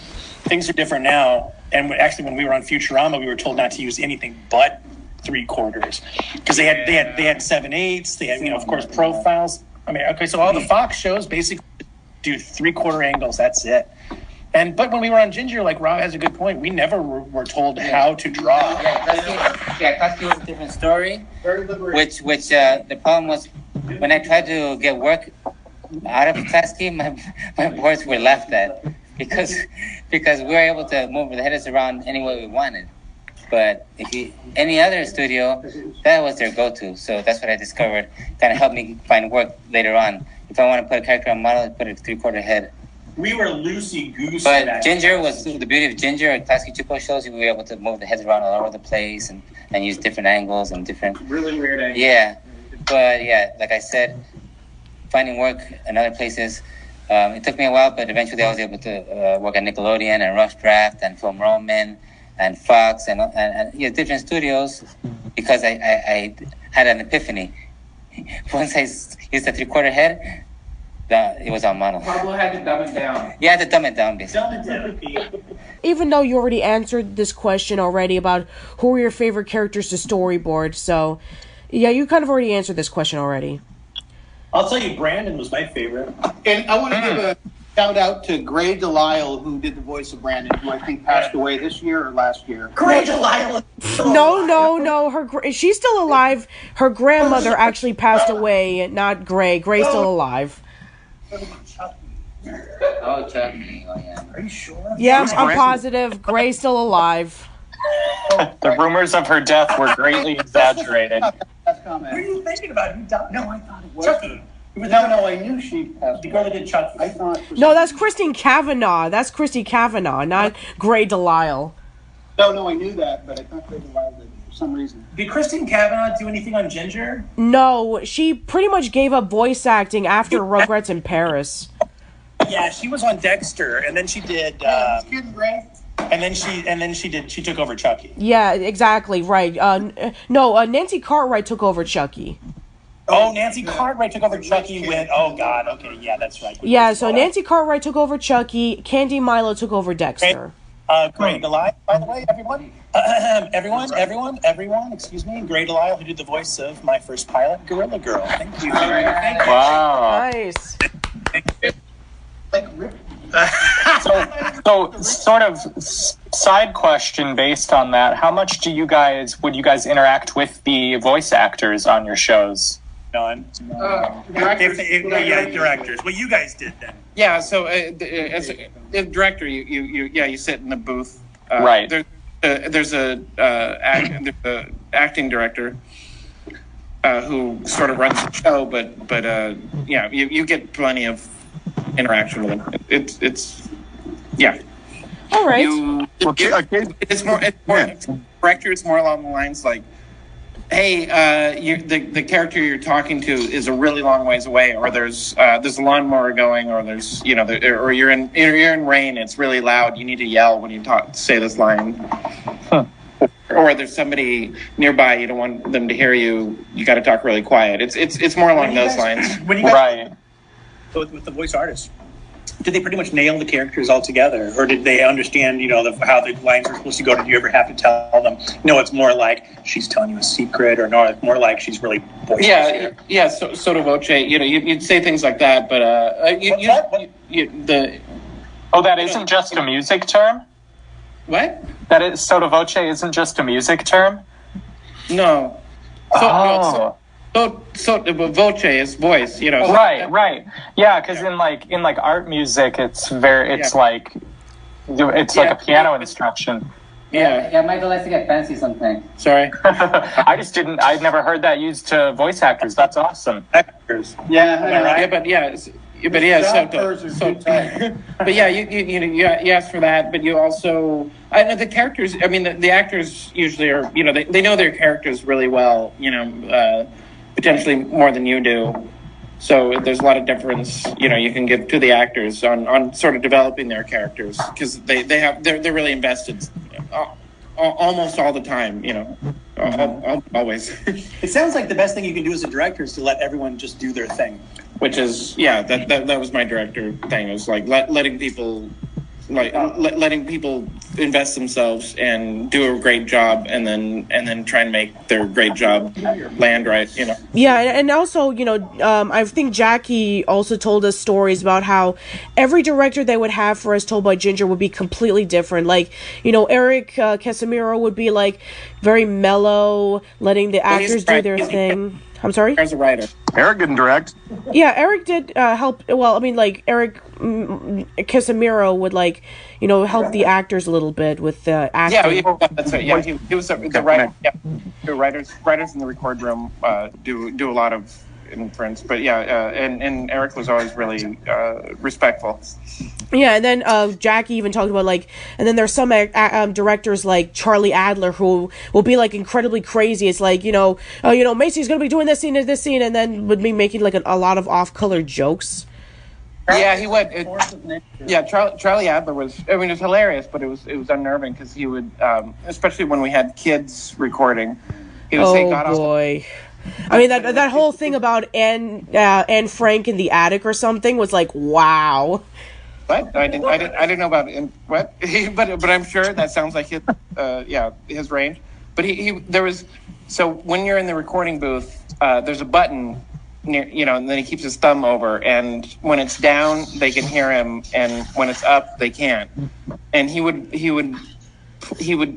Things are different now. And actually, when we were on Futurama, we were told not to use anything but 3/4 because they had 7/8. They had, of course, profiles. I mean, okay, so all the Fox shows basically do 3/4 angles. That's it. But when we were on Ginger, like Rob has a good point, we never were told how to draw. Klasky was a different story. Which the problem was when I tried to get work out of Klasky, my boards were laughed at because we were able to move the headers around any way we wanted. But any other studio, that was their go-to. So that's what I discovered. Kind of helped me find work later on. If I want to put a character on model, I put a 3/4 head. We were loosey-goosey. But Ginger was the beauty of Ginger at Klasky Csupo shows. We were able to move the heads around all over the place and use different angles and different. Really weird angles. Yeah, but like I said, finding work in other places. It took me a while, but eventually I was able to work at Nickelodeon and Rough Draft and Film Roman and Fox and different studios because I had an epiphany. Once I used the 3/4 head, it was on model. Pablo had to dumb it down. Yeah, I had to dumb it down, basically. Even though you already answered this question already about who are your favorite characters to storyboard, so yeah, you kind of already answered this question already. I'll tell you, Brandon was my favorite. And I want to give a shout out to Gray Delisle, who did the voice of Brandon, who I think passed away this year or last year. Gray Delisle. No. She's still alive. Her grandmother actually passed away, not Gray. Gray's still alive. Oh, Chucky. Oh, yeah. Are you sure? Yeah, I'm positive. Gray's still alive. The rumors of her death were greatly exaggerated. What are you thinking about? No, I thought it was Chucky. No, I knew she passed. The girl that did Chucky. I thought. No, that's Christine Cavanaugh. That's Christy Cavanaugh, not Gray Delisle. No, I knew that, but I thought Gray Delisle did for some reason. Did Christine Cavanaugh do anything on Ginger? No, she pretty much gave up voice acting after Rugrats in Paris. Yeah, she was on Dexter, and then she did. And then she took over Chucky. Yeah, exactly right. Nancy Cartwright took over Chucky. Oh, Nancy Cartwright took over Chucky with. Oh God. Okay, yeah, that's right. Yeah, so Nancy Cartwright took over Chucky. Candy Milo took over Dexter. Gray Delisle, by the way, everyone. Excuse me, Gray Delisle, who did the voice of my first pilot, Gorilla Girl. Thank you. Wow. Nice. So sort of side question based on that, how much would you guys interact with the voice actors on your shows? None. Directors. Well, you guys did then. Yeah, so as a director, you sit in the booth. Right. There's a acting director who sort of runs the show, but you get plenty of interaction with them. It's all right. It's more director. It's more along the lines like, hey, the character you're talking to is a really long ways away, or there's a lawnmower going, or there's or you're in rain. It's really loud. You need to yell when you say this line. Huh. Or there's somebody nearby. You don't want them to hear you. You got to talk really quiet. It's more along those lines. Right. With the voice artists, did they pretty much nail the characters all together, or did they understand, how the lines are supposed to go? Did you ever have to tell them, no, it's more like she's telling you a secret, or no, it's more like she's really voicing? Yeah. So sotto voce, you'd say things like that, but that isn't just a music term? What? That is, sotto voce isn't just a music term? No. Voce is voice, you know. Right. Yeah, because in like art music, it's like a piano instruction. Yeah, Michael likes to get fancy something. Sorry. I'd never heard that used to voice actors. That's awesome. Actors. Yeah, but you asked for that, but you also, I know the characters. I mean, the actors usually are, you know, they know their characters really well, you know, potentially more than you do. So there's a lot of difference, you know, you can give to the actors on sort of developing their characters, because they're really invested almost all the time, you know, always. It sounds like the best thing you can do as a director is to let everyone just do their thing. Which is, that was my director thing. It was like letting people invest themselves and do a great job, and then try and make their great job land right, you know. Yeah, and also, you know, I think Jackie also told us stories about how every director they would have for As Told by Ginger would be completely different. Like, you know, Eric Casimiro would be like very mellow, letting the actors do their thing. I'm sorry? As a writer. Eric didn't direct. Yeah, Eric did help. Well, I mean, like, Eric Casimiro would, like, you know, help the actors a little bit with the acting. Yeah, that's right. Yeah, he was the writer. Yeah, the writers in the record room do a lot of inference. But yeah, and Eric was always really respectful. Yeah, and then Jackie even talked about, like, and then there's some directors like Charlie Adler who will be like incredibly crazy. It's like, you know, Macy's gonna be doing this scene, and then would be making like a lot of off-color jokes. Yeah, he would. Charlie Adler was. I mean, it was hilarious, but it was unnerving, because he would, especially when we had kids recording, he would say, "God, boy." I mean, that whole thing about Anne Frank in the attic or something was like, wow. What? I didn't know about what? but I'm sure that sounds like his range. But there was, so when you're in the recording booth, there's a button near, you know, and then he keeps his thumb over, and when it's down they can hear him, and when it's up they can't. And he would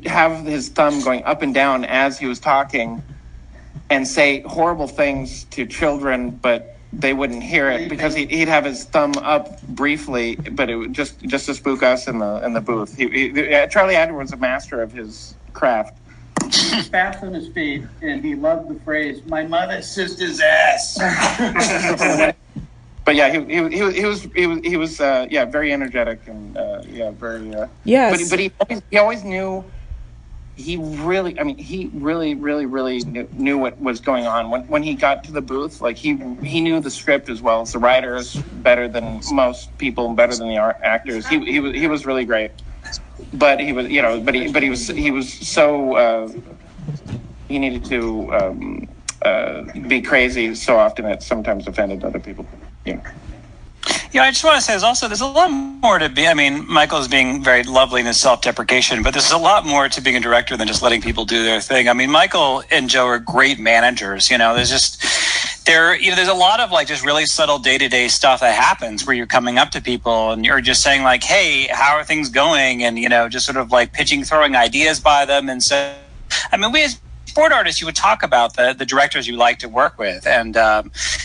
have his thumb going up and down as he was talking, and say horrible things to children, but they wouldn't hear it, because he'd have his thumb up briefly, but it would just to spook us in the booth. Charlie Adler was a master of his craft. He was fast on his feet, and he loved the phrase, "My mother's sister's ass." But yeah, he was very energetic, and very. Yes. But he always knew. He really knew what was going on when he got to the booth. Like he knew the script as well as the writers, better than most people, better than the actors. He was really great, but he was so he needed to be crazy so often it sometimes offended other people. Yeah. Yeah, I just want to say there's a lot more to be. I mean, Michael is being very lovely in his self-deprecation, but there's a lot more to being a director than just letting people do their thing. I mean, Michael and Joe are great managers. You know, there's a lot of like just really subtle day-to-day stuff that happens where you're coming up to people and you're just saying like, "Hey, how are things going?" And, you know, just sort of like throwing ideas by them. And so, I mean, we as sport artists, you would talk about the directors you like to work with, and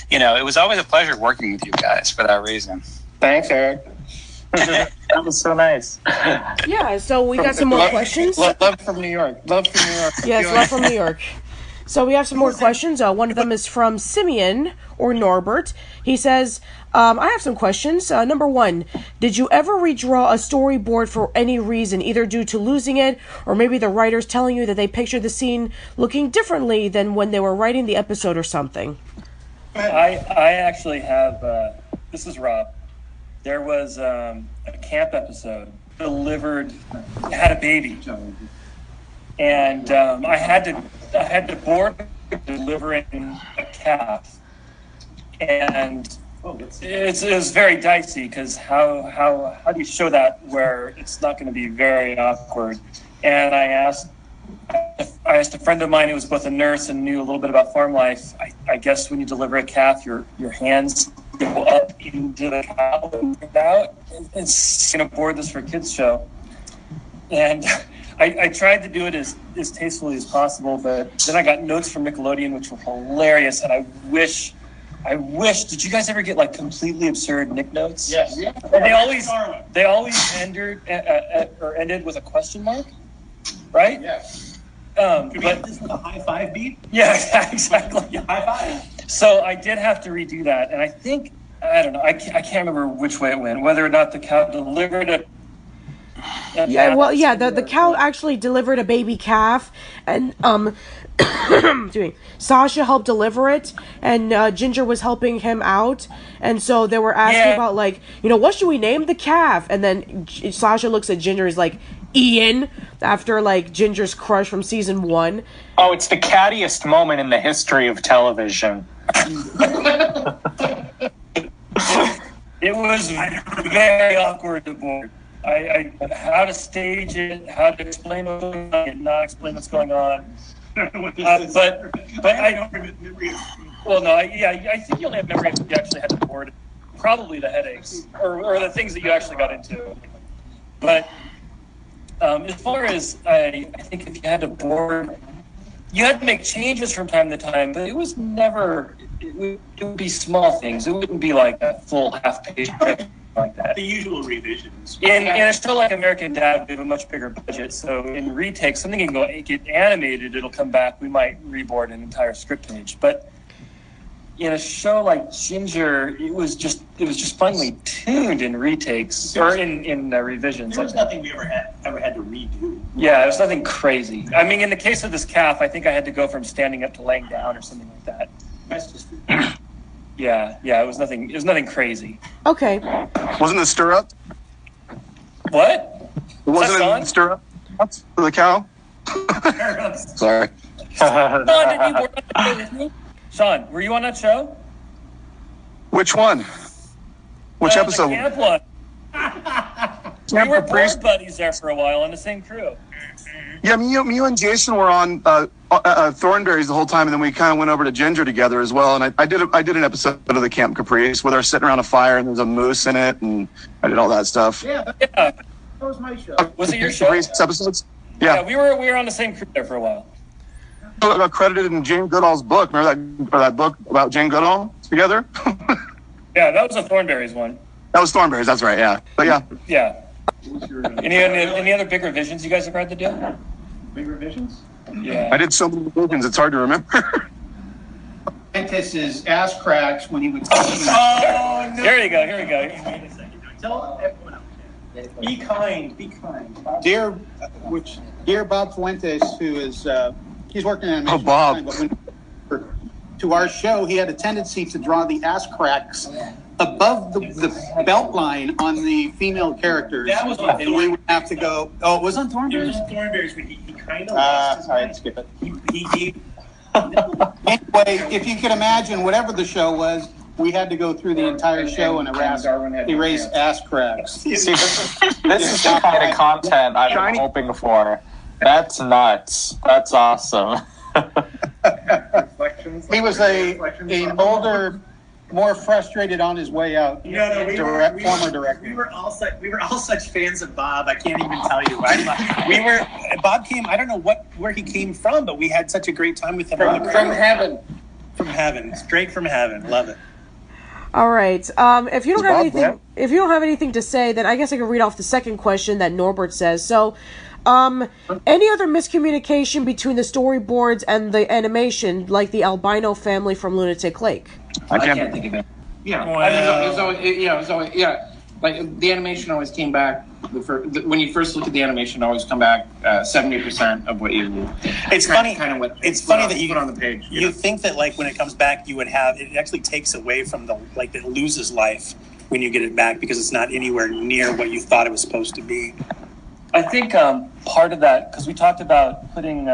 you know, it was always a pleasure working with you guys for that reason. Thanks, Eric. That was so nice. Yeah, so we got some more questions. Love from New York. Yes, love from New York. So we have some more questions. One of them is from Simeon or Norbert. He says, I have some questions. Number one, did you ever redraw a storyboard for any reason, either due to losing it or maybe the writers telling you that they pictured the scene looking differently than when they were writing the episode or something? I actually have, this is Rob. There was a camp episode delivered, had a baby. And I had to board delivering a calf. And it was very dicey, because how do you show that where it's not going to be very awkward? And I asked a friend of mine who was both a nurse and knew a little bit about farm life. I guess when you deliver a calf, your hands go up into the cow and out. It's going to board this for a kids show. And I tried to do it as tastefully as possible, but then I got notes from Nickelodeon, which were hilarious, and I wish, did you guys ever get like completely absurd Nick notes? Yes. Yeah. And they always ended with a question mark, right? Yes. But this with a high five beat? Yeah, exactly. High five. So I did have to redo that, and I think, I don't know, I can't remember which way it went, whether or not the cow delivered it. Yeah, well, yeah, the cow actually delivered a baby calf, and Sasha helped deliver it, and Ginger was helping him out, and so they were asking about, like, what should we name the calf? And then Sasha looks at Ginger, is like, Ian, after, like, Ginger's crush from season 1. Oh, it's the cattiest moment in the history of television. It was very awkward to board. I how to stage it, how to explain what's going on, and not explain what's going on. But I don't remember. Well, no, I think you only have memory if you actually had to board. Probably the headaches or the things that you actually got into. But as far as I think if you had to board, you had to make changes from time to time, but it was never. It would be small things. It wouldn't be like a full half-page like that. The usual revisions. In a show like American Dad, we have a much bigger budget, so in retakes, something can get animated, it'll come back, we might reboard an entire script page. But in a show like Ginger, it was just finely tuned in retakes, or in revisions. There was nothing we ever had to redo. Yeah, it was nothing crazy. I mean, in the case of this calf, I think I had to go from standing up to laying down or something like that. That's just Yeah, it was nothing crazy. Okay. Wasn't it stir up? What? Wasn't it stir up for the cow? Sorry. Sean, did you work on that show with me? Sean, were you on that show? Which one? Which episode? The camp one. We were board buddies there for a while on the same crew. Yeah, me and Jason were on Thornberry's the whole time, and then we kind of went over to Ginger together as well. And I did an episode of the Camp Caprice where they're sitting around a fire and there's a moose in it, and I did all that stuff. Yeah. That was my show. Was it your show? Caprice episodes? Yeah. We were on the same crew there for a while. I got credited in Jane Goodall's book. Remember that book about Jane Goodall together? Yeah, that was a Thornberry's one. That was Thornberry's. That's right. Yeah, but yeah. Yeah. Any other big revisions you guys have had to do? Big revisions? Yeah. I did so many revisions, it's hard to remember. His ass cracks when he would. Oh, no. Here we go. Tell everyone else. Be kind. Dear Bob Fuentes, who is he's working on animation. Oh, Bob. To our show, he had a tendency to draw the ass cracks above the belt line on the female characters. That was on and we would have to go. Oh, it was on Thornberry's? It was on Thornberry's, but he kind of lost his mind. Skip it. He Anyway, if you could imagine, whatever the show was, we had to go through the entire show and erase ass cracks. See, this is the kind of content I'm hoping for. That's nuts. That's awesome. He was an older, more frustrated on his way out. Former director. We were all such fans of Bob. I can't even tell you. Bob came. I don't know where he came from, but we had such a great time with him. From heaven. From heaven, straight from heaven. Love it. All right. If you don't have anything to say, then I guess I can read off the second question that Norbert says. So, any other miscommunication between the storyboards and the animation, like the albino family from Lunatic Lake? I can't think of it. Yeah, it was always like the animation always came back. When you first look at the animation, it always come back 70% of what you. It's funny. It's funny that you put on the page. You think that like when it comes back, you would have it actually takes away from it loses life when you get it back because it's not anywhere near what you thought it was supposed to be. I think part of that, because we talked about putting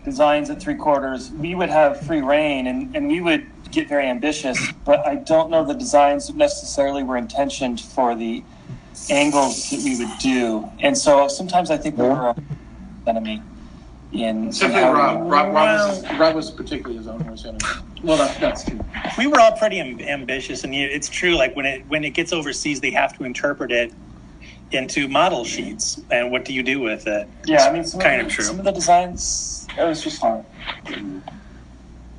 designs at 3/4, we would have free reign and we would get very ambitious, but I don't know the designs necessarily were intentioned for the angles that we would do. And so sometimes I think we were an enemy in... Except for Rob was particularly his own worst enemy. Well, that's true. We were all pretty ambitious, and it's true, like when it gets overseas, they have to interpret it into model sheets, and what do you do with it? Yeah, I mean, kind of true. Some of the designs, it was just hard.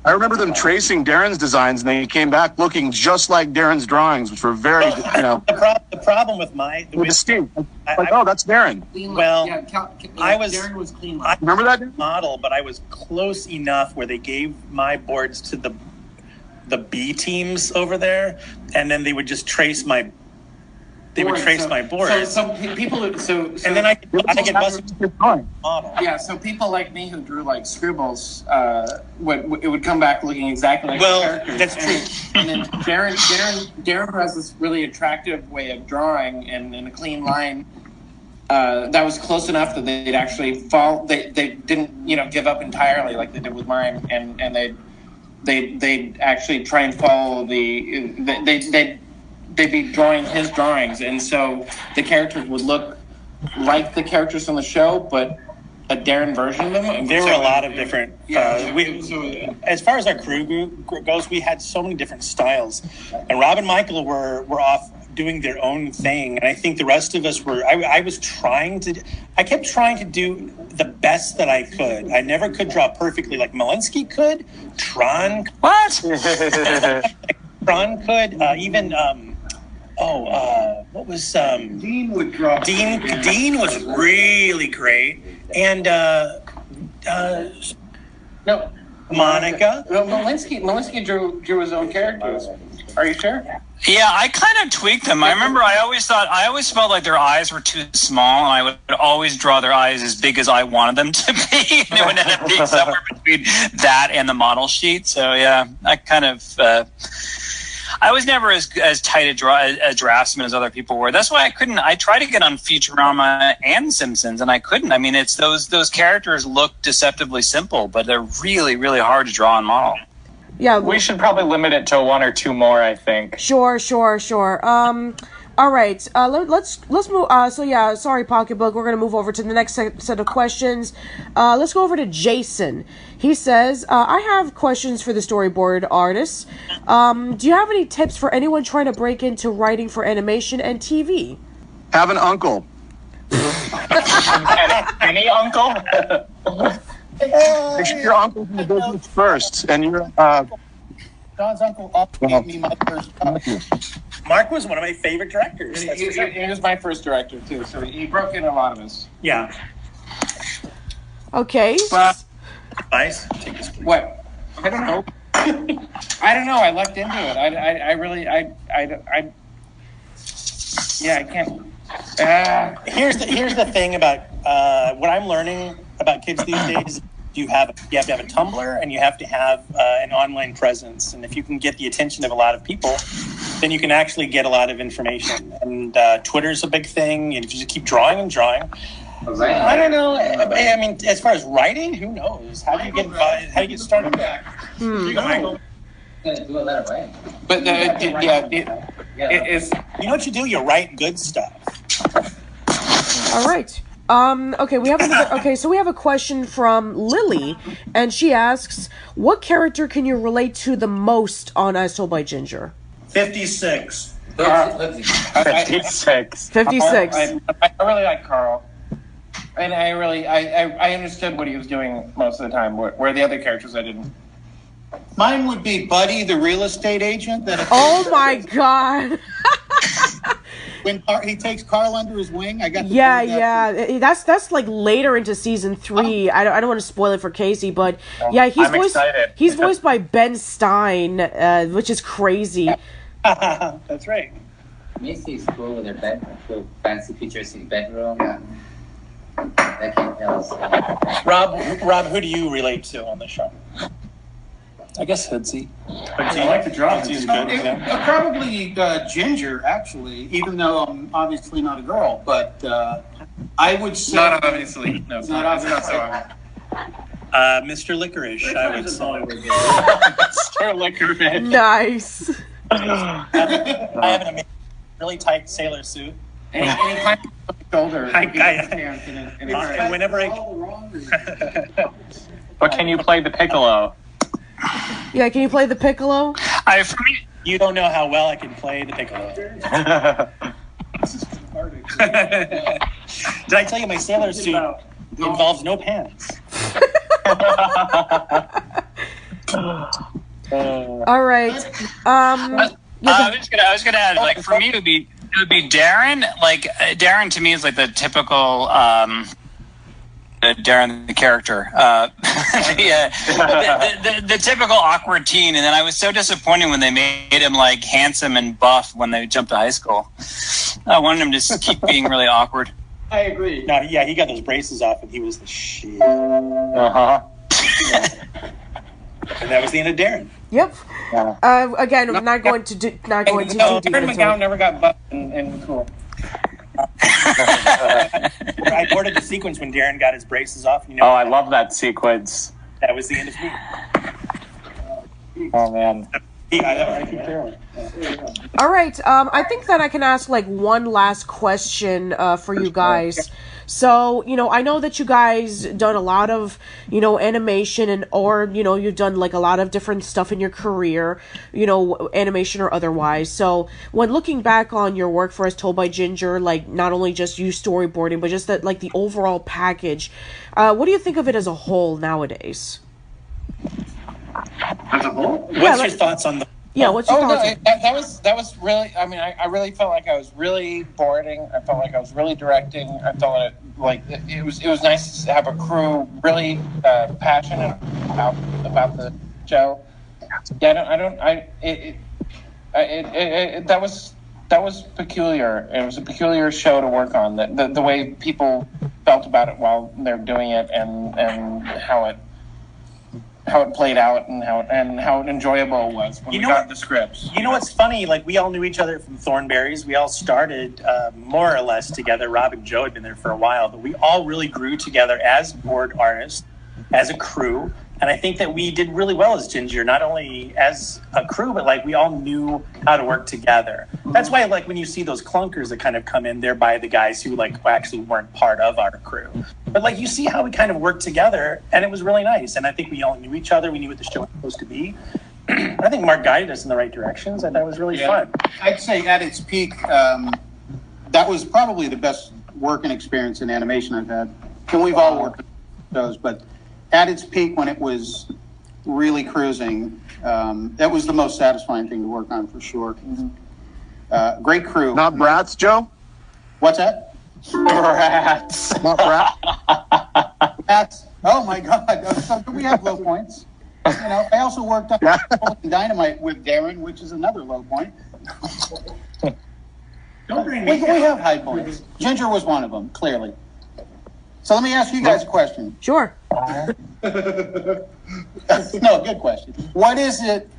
I remember them tracing Darin's designs, and they came back looking just like Darin's drawings, which were very, The problem with distinct. Oh, that's Darin. Well, Darin was clean. Remember that model, but I was close enough where they gave my boards to the B teams over there, and then they would just trace my. They would trace my boards. So people, and then I get busted. Model. Yeah, so people like me who drew like scribbles, it would come back looking exactly like the characters. That's true. And then Darin has this really attractive way of drawing and in a clean line. That was close enough that they'd actually fall. They didn't give up entirely like they did with mine, and they'd actually try and follow they'd be drawing his drawings, and so the characters would look like the characters on the show, but a Darin version of them. There were a lot of different. As far as our crew group goes, we had so many different styles, and Rob and Michael were off doing their own thing, and I think the rest of us were. I kept trying to do the best that I could. I never could draw perfectly like Molinsky could. Tron. What? Tron could. Even. What was Dean would draw. Dean was really great, and Monica. No, Molinsky drew his own characters. Are you sure? Yeah, I kind of tweaked them. I remember I always felt like their eyes were too small, and I would always draw their eyes as big as I wanted them to be. And it would end up being somewhere between that and the model sheet. So yeah, I kind of. I was never as tight a draftsman as other people were. That's why I couldn't. I tried to get on Futurama and Simpsons, and I couldn't. I mean, it's those characters look deceptively simple, but they're really, really hard to draw and model. Yeah, we should probably limit it to one or two more, I think. Sure. All right, let's move. Sorry, Pocketbook. We're gonna move over to the next set of questions. Let's go over to Jason. He says, "I have questions for the storyboard artists. Do you have any tips for anyone trying to break into writing for animation and TV?" Have an uncle. Any uncle? Make sure your uncle's in the business first, and you're. John's uncle also gave me my first copy. Mark was one of my favorite directors. He was my first director too, so he broke in a lot of us. Yeah. Okay. Nice. Take this. What? I don't know. I don't know. I lucked into it. I can't. Here's the thing about what I'm learning about kids these days. You have to have a Tumblr, and you have to have an online presence. And if you can get the attention of a lot of people, then you can actually get a lot of information. And Twitter's a big thing. And if you just keep drawing and drawing, I don't know. I mean, as far as writing, who knows? How do you get started? You know what you do? You write good stuff. All right. Okay, we have so we have a question from Lily, and she asks, "What character can you relate to the most on As Told by Ginger?" 56. 56. 56. I really like Carl, and I understood what he was doing most of the time. Where the other characters I didn't. Mine would be Buddy, the real estate agent. Oh my god. When he takes Carl under his wing, I got. That's like later into season 3. I don't want to spoil it for Casey, but yeah, he's voiced by Ben Stein, which is crazy. That's right. Macy's cool with their fancy features in bedroom. Yeah. That can't tell us. Rob, who do you relate to on the show? I guess Hoodsy. I like the draw. Hoodsy's good. Probably Ginger, actually, even though I'm obviously not a girl. But I would say... Not obviously. No, not obviously. Mr. Licorice, I would say. Mr. Licorice. Nice. I have an amazing, really tight sailor suit. And he climbs up the shoulder. Whenever But can you play the piccolo? Yeah, can you play the piccolo? You don't know how well I can play the piccolo. Did I tell you my sailor suit involves no pants? All right. I was gonna add, like, for me it would be Darin. Like, Darin to me is like the typical Darin the character, the typical awkward teen. And then I was so disappointed when they made him like handsome and buff when they jumped to high school. I wanted him to just keep being really awkward. I agree. No, yeah, he got those braces off and he was the shit. And that was the end of Darin. Yep. Again, I'm not going to do deep Darin into McGowan it. never got buff and cool. I boarded the sequence when Darin got his braces off. You know, I love that sequence. That was the end of me. Oh, man. All right. I think that I can ask like one last question for you guys. So, I know that you guys done a lot of, animation or you've done like a lot of different stuff in your career, animation or otherwise. So when looking back on your work for As Told by Ginger, like not only just you storyboarding, but just that like the overall package, what do you think of it as a whole nowadays? As a whole? What's your thoughts on the... Yeah, what's your thoughts? That was really. I mean, I really felt like I was really boarding. I felt like I was really directing. I felt like it was nice to have a crew really passionate about the show. Yeah, that was peculiar. It was a peculiar show to work on. The way people felt about it while they're doing it, and how it played out and how enjoyable it was when we got the scripts. You know what's funny? Like, we all knew each other from Thornberrys. We all started more or less together. Rob and Joe had been there for a while, but we all really grew together as board artists, as a crew. And I think that we did really well as Ginger, not only as a crew, but like we all knew how to work together. That's why, like, when you see those clunkers that kind of come in, they're by the guys who like actually weren't part of our crew. But like, you see how we kind of worked together, and it was really nice. And I think we all knew each other. We knew what the show was supposed to be. I think Mark guided us in the right directions. I thought it was really fun. I'd say at its peak, that was probably the best working experience in animation I've had. And we've all worked on shows, but at its peak, when it was really cruising, that was the most satisfying thing to work on for sure. Great crew. Not Bratz, Joe? What's that? Bratz. Not Bratz. Oh my God. So we have low points. I also worked on Dynamite with Darin, which is another low point. Don't bring we have high points. Ginger was one of them, clearly. So let me ask you guys a question. Sure. No, good question. What is it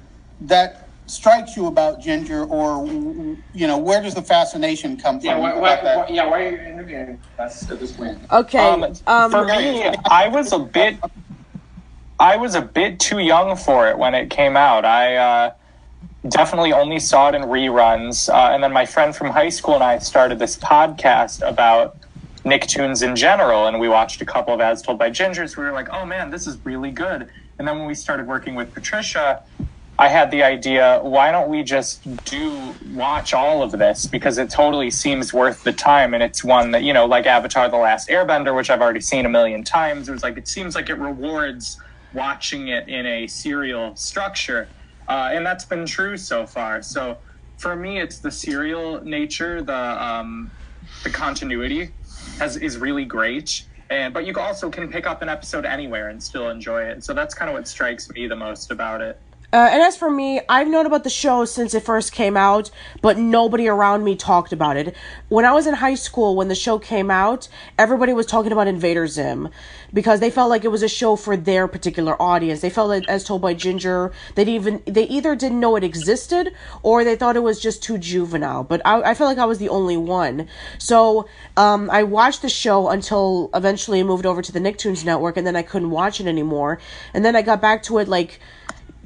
that strikes you about Ginger, or where does the fascination come from? Why are you interviewing us at this point? Okay. For me, I was a bit too young for it when it came out. I definitely only saw it in reruns, and then my friend from high school and I started this podcast about Nicktoons in general, and we watched a couple of As Told by Gingers. We were like, oh man, this is really good. And then when we started working with Patricia, I had the idea, why don't we just watch all of this? Because it totally seems worth the time, and it's one that, like Avatar The Last Airbender, which I've already seen a million times. It seems like it rewards watching it in a serial structure. And that's been true so far. So for me, it's the serial nature, the continuity is really great, but you also can pick up an episode anywhere and still enjoy it. So that's kind of what strikes me the most about it. And as for me, I've known about the show since it first came out, but nobody around me talked about it. When I was in high school, when the show came out, everybody was talking about Invader Zim because they felt like it was a show for their particular audience. They felt like, As Told by Ginger, they either didn't know it existed or they thought it was just too juvenile. But I felt like I was the only one. So I watched the show until eventually it moved over to the Nicktoons network, and then I couldn't watch it anymore. And then I got back to it like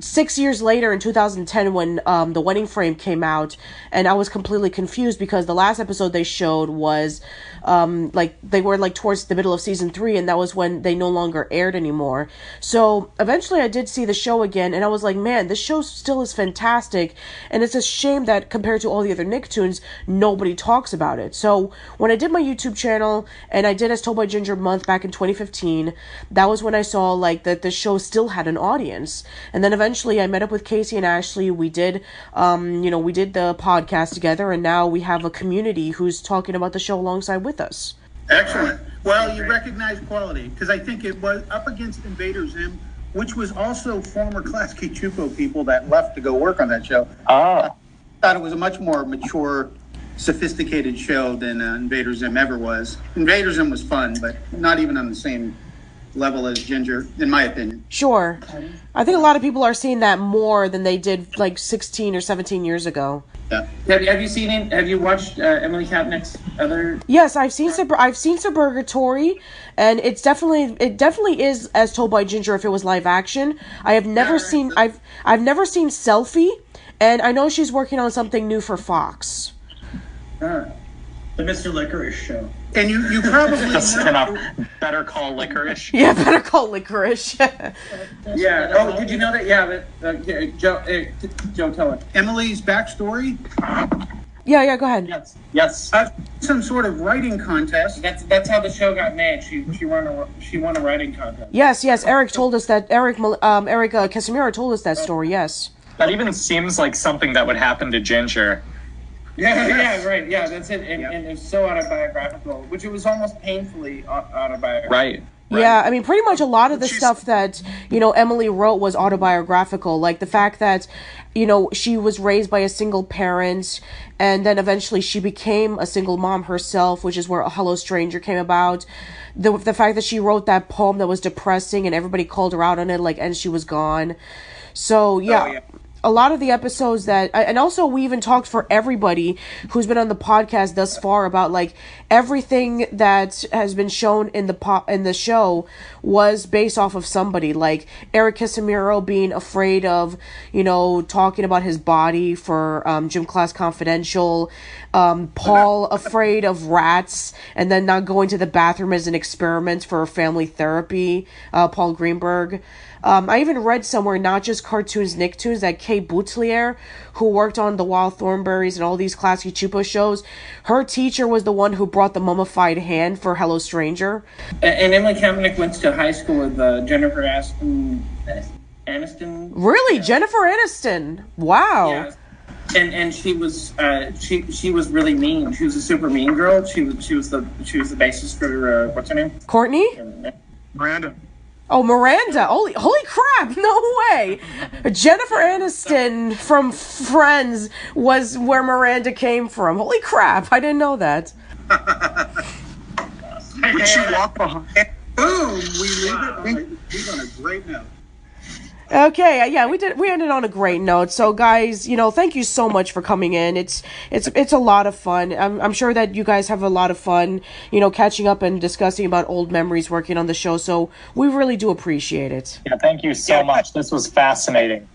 6 years later in 2010 when The Wedding Frame came out, and I was completely confused because the last episode they showed was they were towards the middle of season 3, and that was when they no longer aired anymore. So eventually I did see the show again, and I was like, man, this show still is fantastic, and it's a shame that compared to all the other Nicktoons, nobody talks about it. So when I did my YouTube channel and I did As Told by Ginger month back in 2015, that was when I saw that the show still had an audience. And then eventually I met up with Casey and Ashley. We did we did the podcast together, and now we have a community who's talking about the show alongside with us. Excellent. Well, you recognize quality, because I think it was up against Invader Zim, which was also former Klasky Csupo people that left to go work on that show. I thought it was a much more mature, sophisticated show than Invader Zim ever was. Invader Zim was fun, but not even on the same level as Ginger, in my opinion. Sure. I think a lot of people are seeing that more than they did 16 or 17 years ago. Yeah. Have you watched Emily Kapnick's other? Yes, I've seen Suburgatory, and it definitely is As Told by Ginger if it was live action. I've never seen Selfie, and I know she's working on something new for Fox. The Mr. Licorice show. And you probably Better Call Licorice. Yeah, Better Call Licorice. Yeah. Oh, did you know that? Yeah, but Joe, tell it. Emily's backstory. Yeah. Go ahead. Yes. Some sort of writing contest. That's how the show got made. She won a writing contest. Yes. Eric told us that. Eric Casimiro told us that story. Yes. That even seems like something that would happen to Ginger. Yeah, right. Yeah, that's it. And it's so autobiographical, which it was almost painfully autobiographical. Right. Yeah, I mean, pretty much a lot of the stuff that, Emily wrote was autobiographical. Like the fact that, she was raised by a single parent, and then eventually she became a single mom herself, which is where A Hello Stranger came about. The fact that she wrote that poem that was depressing and everybody called her out on it, and she was gone. So, yeah. A lot of the episodes that, and also we even talked for everybody who's been on the podcast thus far about everything that has been shown in the show was based off of somebody, like Eric Casimiro being afraid of talking about his body for Gym Class Confidential, Paul afraid of rats and then not going to the bathroom as an experiment for family therapy, Paul Greenberg. I even read somewhere, not just Cartoons Nicktoons, that Kay Boutelier, who worked on The Wild Thornberrys and all these Klasky Csupo shows, her teacher was the one who brought the mummified hand for Hello Stranger. And Emily Kapnick went to high school with Jennifer Aniston. Really? Jennifer Aniston? Wow. Yeah. And she was she was really mean. She was a super mean girl. She was the bassist for what's her name? Courtney? Miranda. Oh, Miranda. Holy crap. No way. Jennifer Aniston from Friends was where Miranda came from. Holy crap. I didn't know that. Would she walk behind? Boom. We leave it on a great note. Okay, yeah, we ended on a great note. So guys, thank you so much for coming in. It's a lot of fun. I'm sure that you guys have a lot of fun, catching up and discussing about old memories working on the show. So we really do appreciate it. Yeah, thank you so much. This was fascinating.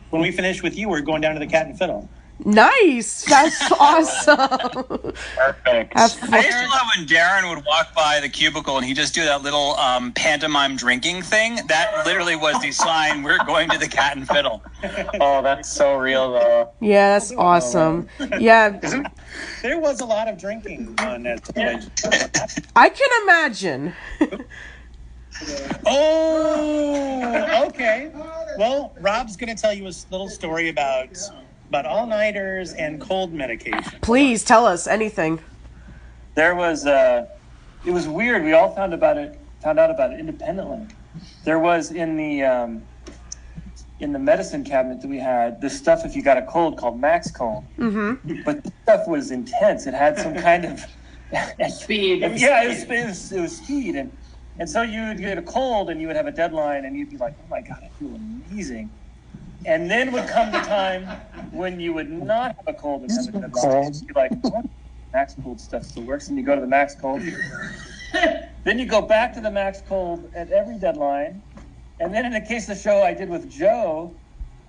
When we finish with you, we're going down to the Cat and Fiddle. Nice. That's awesome. Perfect. I used to love when Darin would walk by the cubicle and he'd just do that little pantomime drinking thing. That literally was the sign, we're going to the Cat and Fiddle. Oh, that's so real, though. Yeah, that's awesome. Yeah. There was a lot of drinking on that. I can imagine. Oh, okay. Well, Rob's going to tell you a little story about all-nighters and cold medication. Please tell us anything. There was it was weird. We all found out about it independently. There was in the medicine cabinet that we had this stuff if you got a cold called Max Cold. Mm-hmm. But the stuff was intense. It had some kind of speed. Yeah, it was speed, and so you would get a cold and you would have a deadline and you'd be like, oh my god, I feel amazing. And then would come the time when you would not have a cold and have a deadline. You'd be like, what? Max Cold stuff still works, and you go to the Max Cold. Then you go back to the Max Cold at every deadline. And then in the case of the show I did with Joe,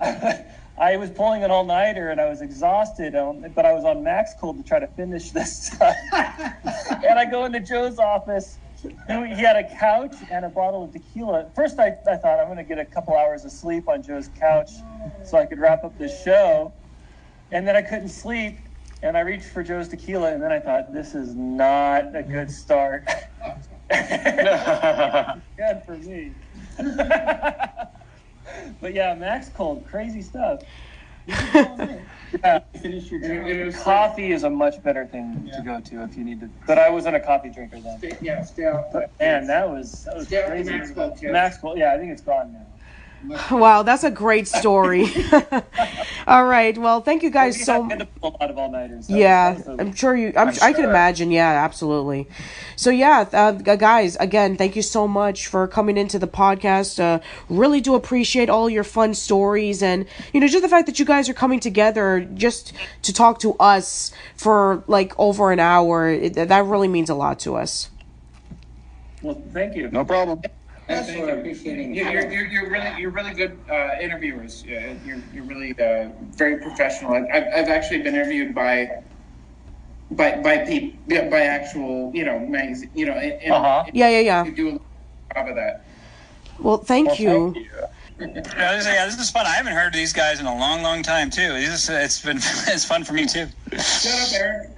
I was pulling an all-nighter and I was exhausted, but I was on max cold to try to finish this stuff. And I go into Joe's office. And he had a couch and a bottle of tequila. First, I thought I'm going to get a couple hours of sleep on Joe's couch so I could wrap up this show. And then I couldn't sleep, and I reached for Joe's tequila, and then I thought, this is not a good start. Good for me. But yeah, max cold, crazy stuff. Yeah, finish your drink. Coffee is a much better thing to go to if you need to. But I wasn't a coffee drinker then. Stay out. Man, that was crazy. Max cold, yeah, I think it's gone now. Wow, that's a great story. All right, well, thank you guys so much. A lot of all-nighters. Yeah, I'm sure you. I can imagine. Yeah, absolutely. So yeah, guys, again, thank you so much for coming into the podcast. Really do appreciate all your fun stories, and just the fact that you guys are coming together just to talk to us for like over an hour. That really means a lot to us. Well, thank you. No problem. Thanks for appreciating. You're really good interviewers. You're really very professional. I've actually been interviewed by actual magazine. Yeah. You do a job of that. Well, thank you. Yeah, this is fun. I haven't heard of these guys in a long, long time too. It's fun for me too. Shut up, Eric.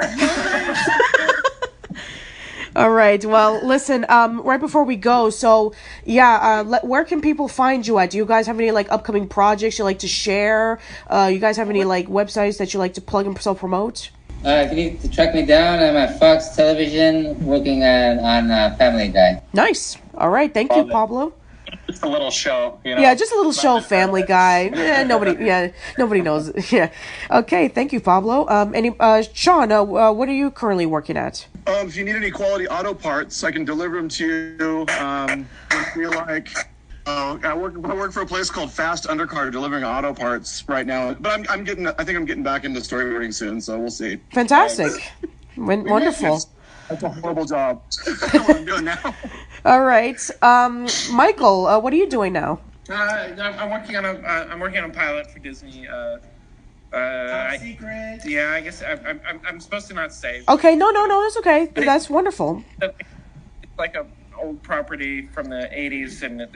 All right. Well, listen. Right before we go, so yeah, where can people find you at? Do you guys have any like upcoming projects you like to share? You guys have any like websites that you like to plug and self-promote? If you need to track me down, I'm at Fox Television working on Family Guy. Nice. All right. Thank you, Pablo. Just a little show, Yeah, just a little show, Family Guy. Nobody knows. Yeah. Okay, thank you, Pablo. Sean, what are you currently working at? If you need any quality auto parts, I can deliver them to you. If you like, I work for a place called Fast Undercar, delivering auto parts right now. But I think I'm getting back into storyboarding soon, so we'll see. Fantastic. Wonderful. That's a horrible job. What I'm doing now. All right, Michael, what are you doing now? I'm working on a pilot for Disney. Top secret. Yeah, I guess I'm supposed to not say. Okay, no, that's okay. That's wonderful. It's like a old property from the '80s, and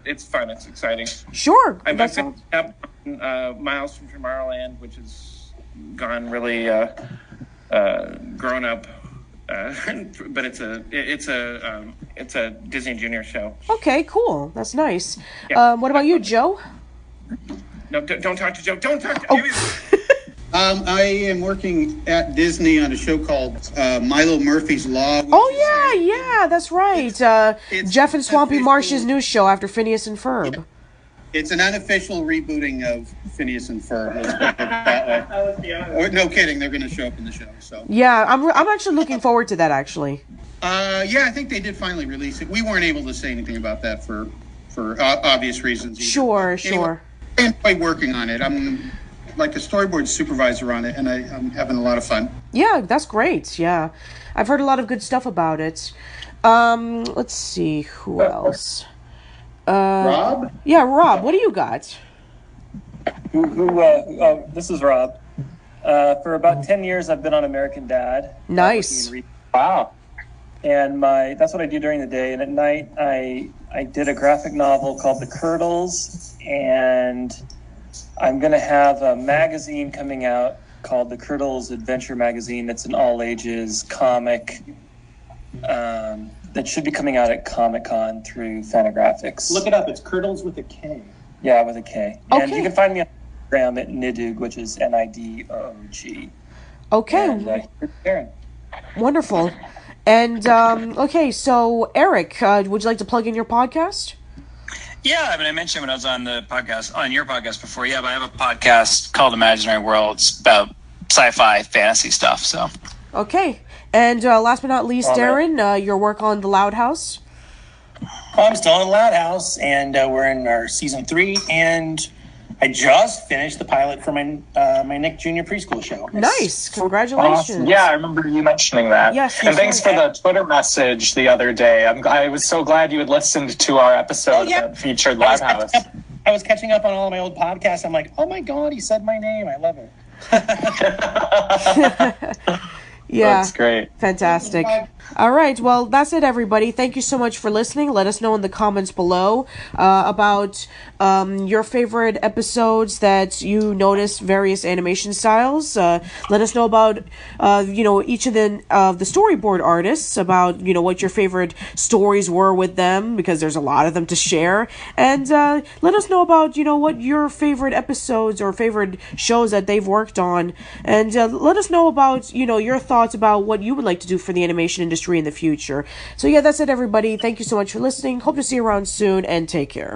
it's fun. It's exciting. Sure. I've been up Miles from Tomorrowland, which has gone really grown up. But it's a Disney Junior show. Okay, cool. That's nice. Yeah. What about you, Joe? No, don't talk to Joe. Don't talk to I am working at Disney on a show called Milo Murphy's Law. Yeah, that's right. It's Jeff and Swampy Marsh's new show after Phineas and Ferb. Yeah. It's an unofficial rebooting of Phineas and Ferb. Let's put it that way. No kidding, they're going to show up in the show. So yeah, I'm actually looking forward to that. Actually. Yeah, I think they did finally release it. We weren't able to say anything about that for obvious reasons. Either. Sure. I enjoy working on it. I'm like a storyboard supervisor on it, and I'm having a lot of fun. Yeah, that's great. Yeah, I've heard a lot of good stuff about it. Let's see who else. Rob? Yeah, Rob, what do you got? This is Rob. For about 10 years, I've been on American Dad. Nice. Wow. And that's what I do during the day. And at night, I did a graphic novel called The Kurdles. And I'm going to have a magazine coming out called The Kurdles Adventure Magazine. It's an all-ages comic that should be coming out at Comic-Con through Fantagraphics. Look it up. It's Kurdles with a K. Yeah, with a K. Okay. And you can find me on Instagram at Nidog, which is Nidoog. Okay. And Darin. Wonderful. And, okay, so Eric, would you like to plug in your podcast? Yeah, I mean, I mentioned when I was on your podcast before. Yeah, but I have a podcast called Imaginary Worlds about sci-fi fantasy stuff, so. Okay. And last but not least, Darin, your work on The Loud House. I'm still in The Loud House, and we're in our season 3, and I just finished the pilot for my Nick Jr. preschool show. Nice. Congratulations. Awesome. Yeah, I remember you mentioning that. Yes. And thanks for the Twitter message the other day. I was so glad you had listened to our episode that featured Loud House. I was catching up on all of my old podcasts. I'm like, oh my God, he said my name. I love it. Yeah. That's great. Fantastic. All right. Well, that's it, everybody. Thank you so much for listening. Let us know in the comments below about your favorite episodes that you noticed various animation styles. Let us know about, each of the storyboard artists, about, what your favorite stories were with them, because there's a lot of them to share. And let us know about, what your favorite episodes or favorite shows that they've worked on. And let us know about, your thoughts about what you would like to do for the animation industry in the future. So yeah, that's it, everybody. Thank you so much for listening. Hope to see you around soon, and take care.